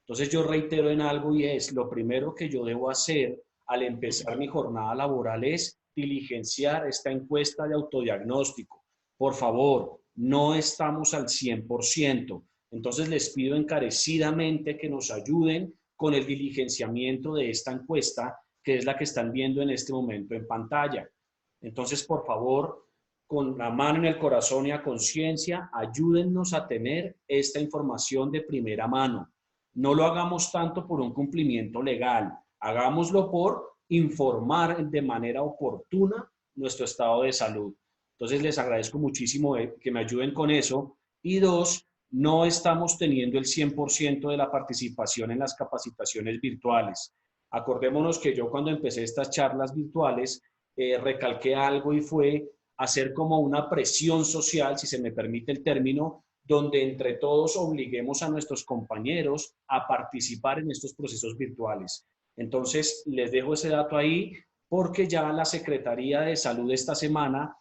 Entonces yo reitero en algo y es, lo primero que yo debo hacer al empezar mi jornada laboral es diligenciar esta encuesta de autodiagnóstico. Por favor, no estamos al 100%. Entonces les pido encarecidamente que nos ayuden con el diligenciamiento de esta encuesta, que es la que están viendo en este momento en pantalla. Entonces, por favor, con la mano en el corazón y a conciencia, ayúdennos a tener esta información de primera mano. No lo hagamos tanto por un cumplimiento legal, hagámoslo por informar de manera oportuna nuestro estado de salud. Entonces les agradezco muchísimo que me ayuden con eso. Y dos, no estamos teniendo el 100% de la participación en las capacitaciones virtuales. Acordémonos que yo cuando empecé estas charlas virtuales recalqué algo y fue hacer como una presión social, si se me permite el término, donde entre todos obliguemos a nuestros compañeros a participar en estos procesos virtuales. Entonces, les dejo ese dato ahí porque ya la Secretaría de Salud esta semana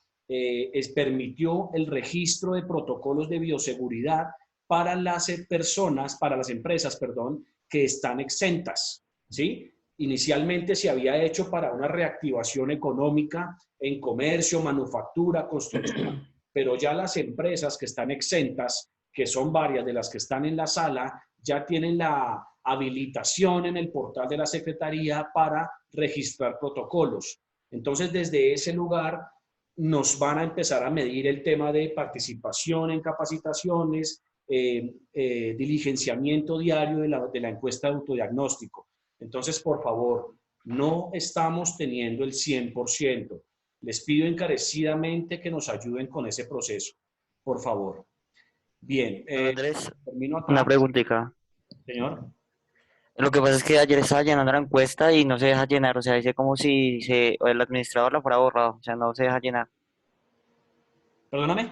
permitió el registro de protocolos de bioseguridad para las personas, para las empresas, perdón, que están exentas, ¿sí? Inicialmente se había hecho para una reactivación económica en comercio, manufactura, construcción, pero ya las empresas que están exentas, que son varias de las que están en la sala, ya tienen la habilitación en el portal de la Secretaría para registrar protocolos. Entonces, desde ese lugar nos van a empezar a medir el tema de participación en capacitaciones, diligenciamiento diario de la encuesta de autodiagnóstico. Entonces, por favor, no estamos teniendo el 100%. Les pido encarecidamente que nos ayuden con ese proceso, por favor. Bien, Andrés, termino acá. una preguntita. Señor. Lo que pasa es que ayer estaba llenando la encuesta y no se deja llenar, o sea, dice como si el administrador la fuera borrado, o sea, no se deja llenar. Perdóname.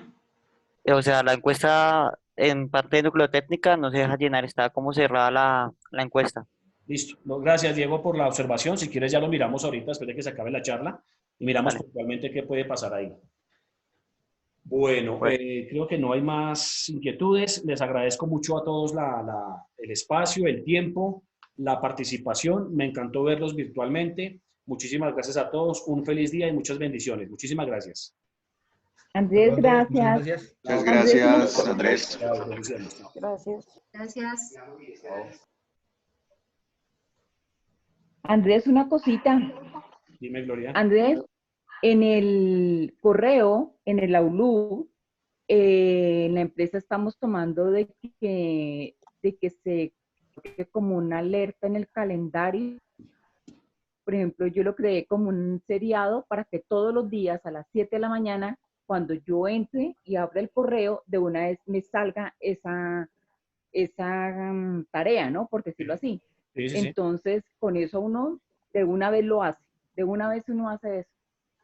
O sea, la encuesta en parte de nucleotécnica no se deja llenar, está como cerrada la encuesta. Listo. No, gracias, Diego, por la observación. Si quieres, ya lo miramos ahorita, después de que se acabe la charla, y miramos puntualmente qué puede pasar ahí. Bueno, creo que no hay más inquietudes. Les agradezco mucho a todos el espacio, el tiempo, la participación. Me encantó verlos virtualmente. Muchísimas gracias a todos. Un feliz día y muchas bendiciones. Muchísimas gracias. Andrés, gracias. Gracias. Muchas Andrés, gracias, Andrés. Chao, bendiciones. Chao. Gracias. Gracias. Andrés, una cosita. Dime, Gloria. Andrés, en el correo, en el Outlook, en la empresa estamos tomando de que se coloque como una alerta en el calendario. Por ejemplo, yo lo creé como un seriado para que todos los días a las 7 de la mañana, cuando yo entre y abra el correo, de una vez me salga esa tarea, ¿no? Por decirlo así. Sí, sí, sí. Entonces, con eso uno de una vez lo hace. De una vez uno hace eso,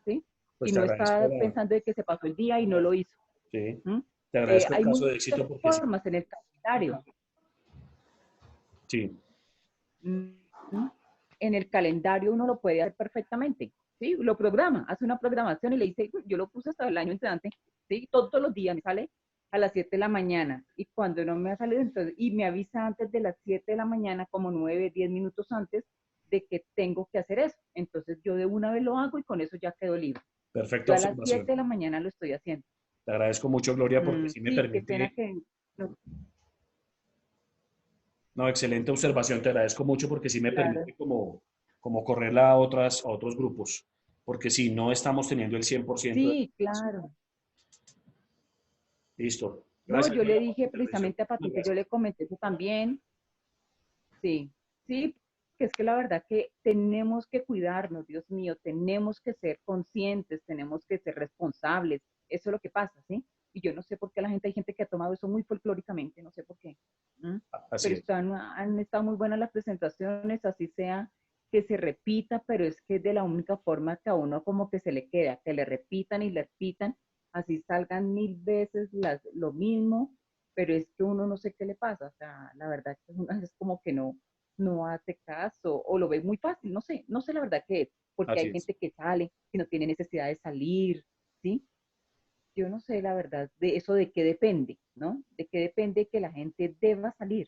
¿sí? Pues Y te no agradezco. está pensando de que se pasó el día y no lo hizo. Sí. ¿Mm? Te agradezco el Hay caso de muchas éxito porque sí. formas en el calendario. Sí. ¿Mm? En el calendario uno lo puede hacer perfectamente, ¿sí? Lo programa, hace una programación y le dice, yo lo puse hasta el año entrante, ¿sí? Todos los días me sale a las 7 de la mañana y cuando no me ha salido, entonces, y me avisa antes de las 7 de la mañana, como 9, 10 minutos antes de que tengo que hacer eso. Entonces yo de una vez lo hago y con eso ya quedo libre. Perfecta Yo a las 7 observación. de la mañana lo estoy haciendo. Te agradezco mucho, Gloria, porque sí me Sí, qué pena permite. que... no, No, excelente observación. Te agradezco mucho porque sí me claro. permite como correrla a otros grupos. Porque si no estamos teniendo el 100% de Sí, claro. listo. No, Gracias, yo le Gloria, por tu dije intervención. precisamente a Muchas Patricia, yo gracias. le comenté eso también. Sí, sí, que es que la verdad que tenemos que cuidarnos, Dios mío, tenemos que ser conscientes, tenemos que ser responsables. Eso es lo que pasa, ¿sí? Y yo no sé por qué hay gente que ha tomado eso muy folclóricamente, no sé por qué. ¿M? Así Pero es. han estado muy buenas las presentaciones, así sea que se repita, pero es que es de la única forma que a uno como que se le queda, que le repitan y le repitan, así salgan 1000 veces lo mismo, pero es que uno no sé qué le pasa, o sea, la verdad que uno es como que no hace caso o lo ve muy fácil, no sé la verdad qué es, porque Así hay es. gente que sale y no tiene necesidad de salir, ¿sí? Yo no sé la verdad de eso de qué depende, ¿no? De qué depende que la gente deba salir.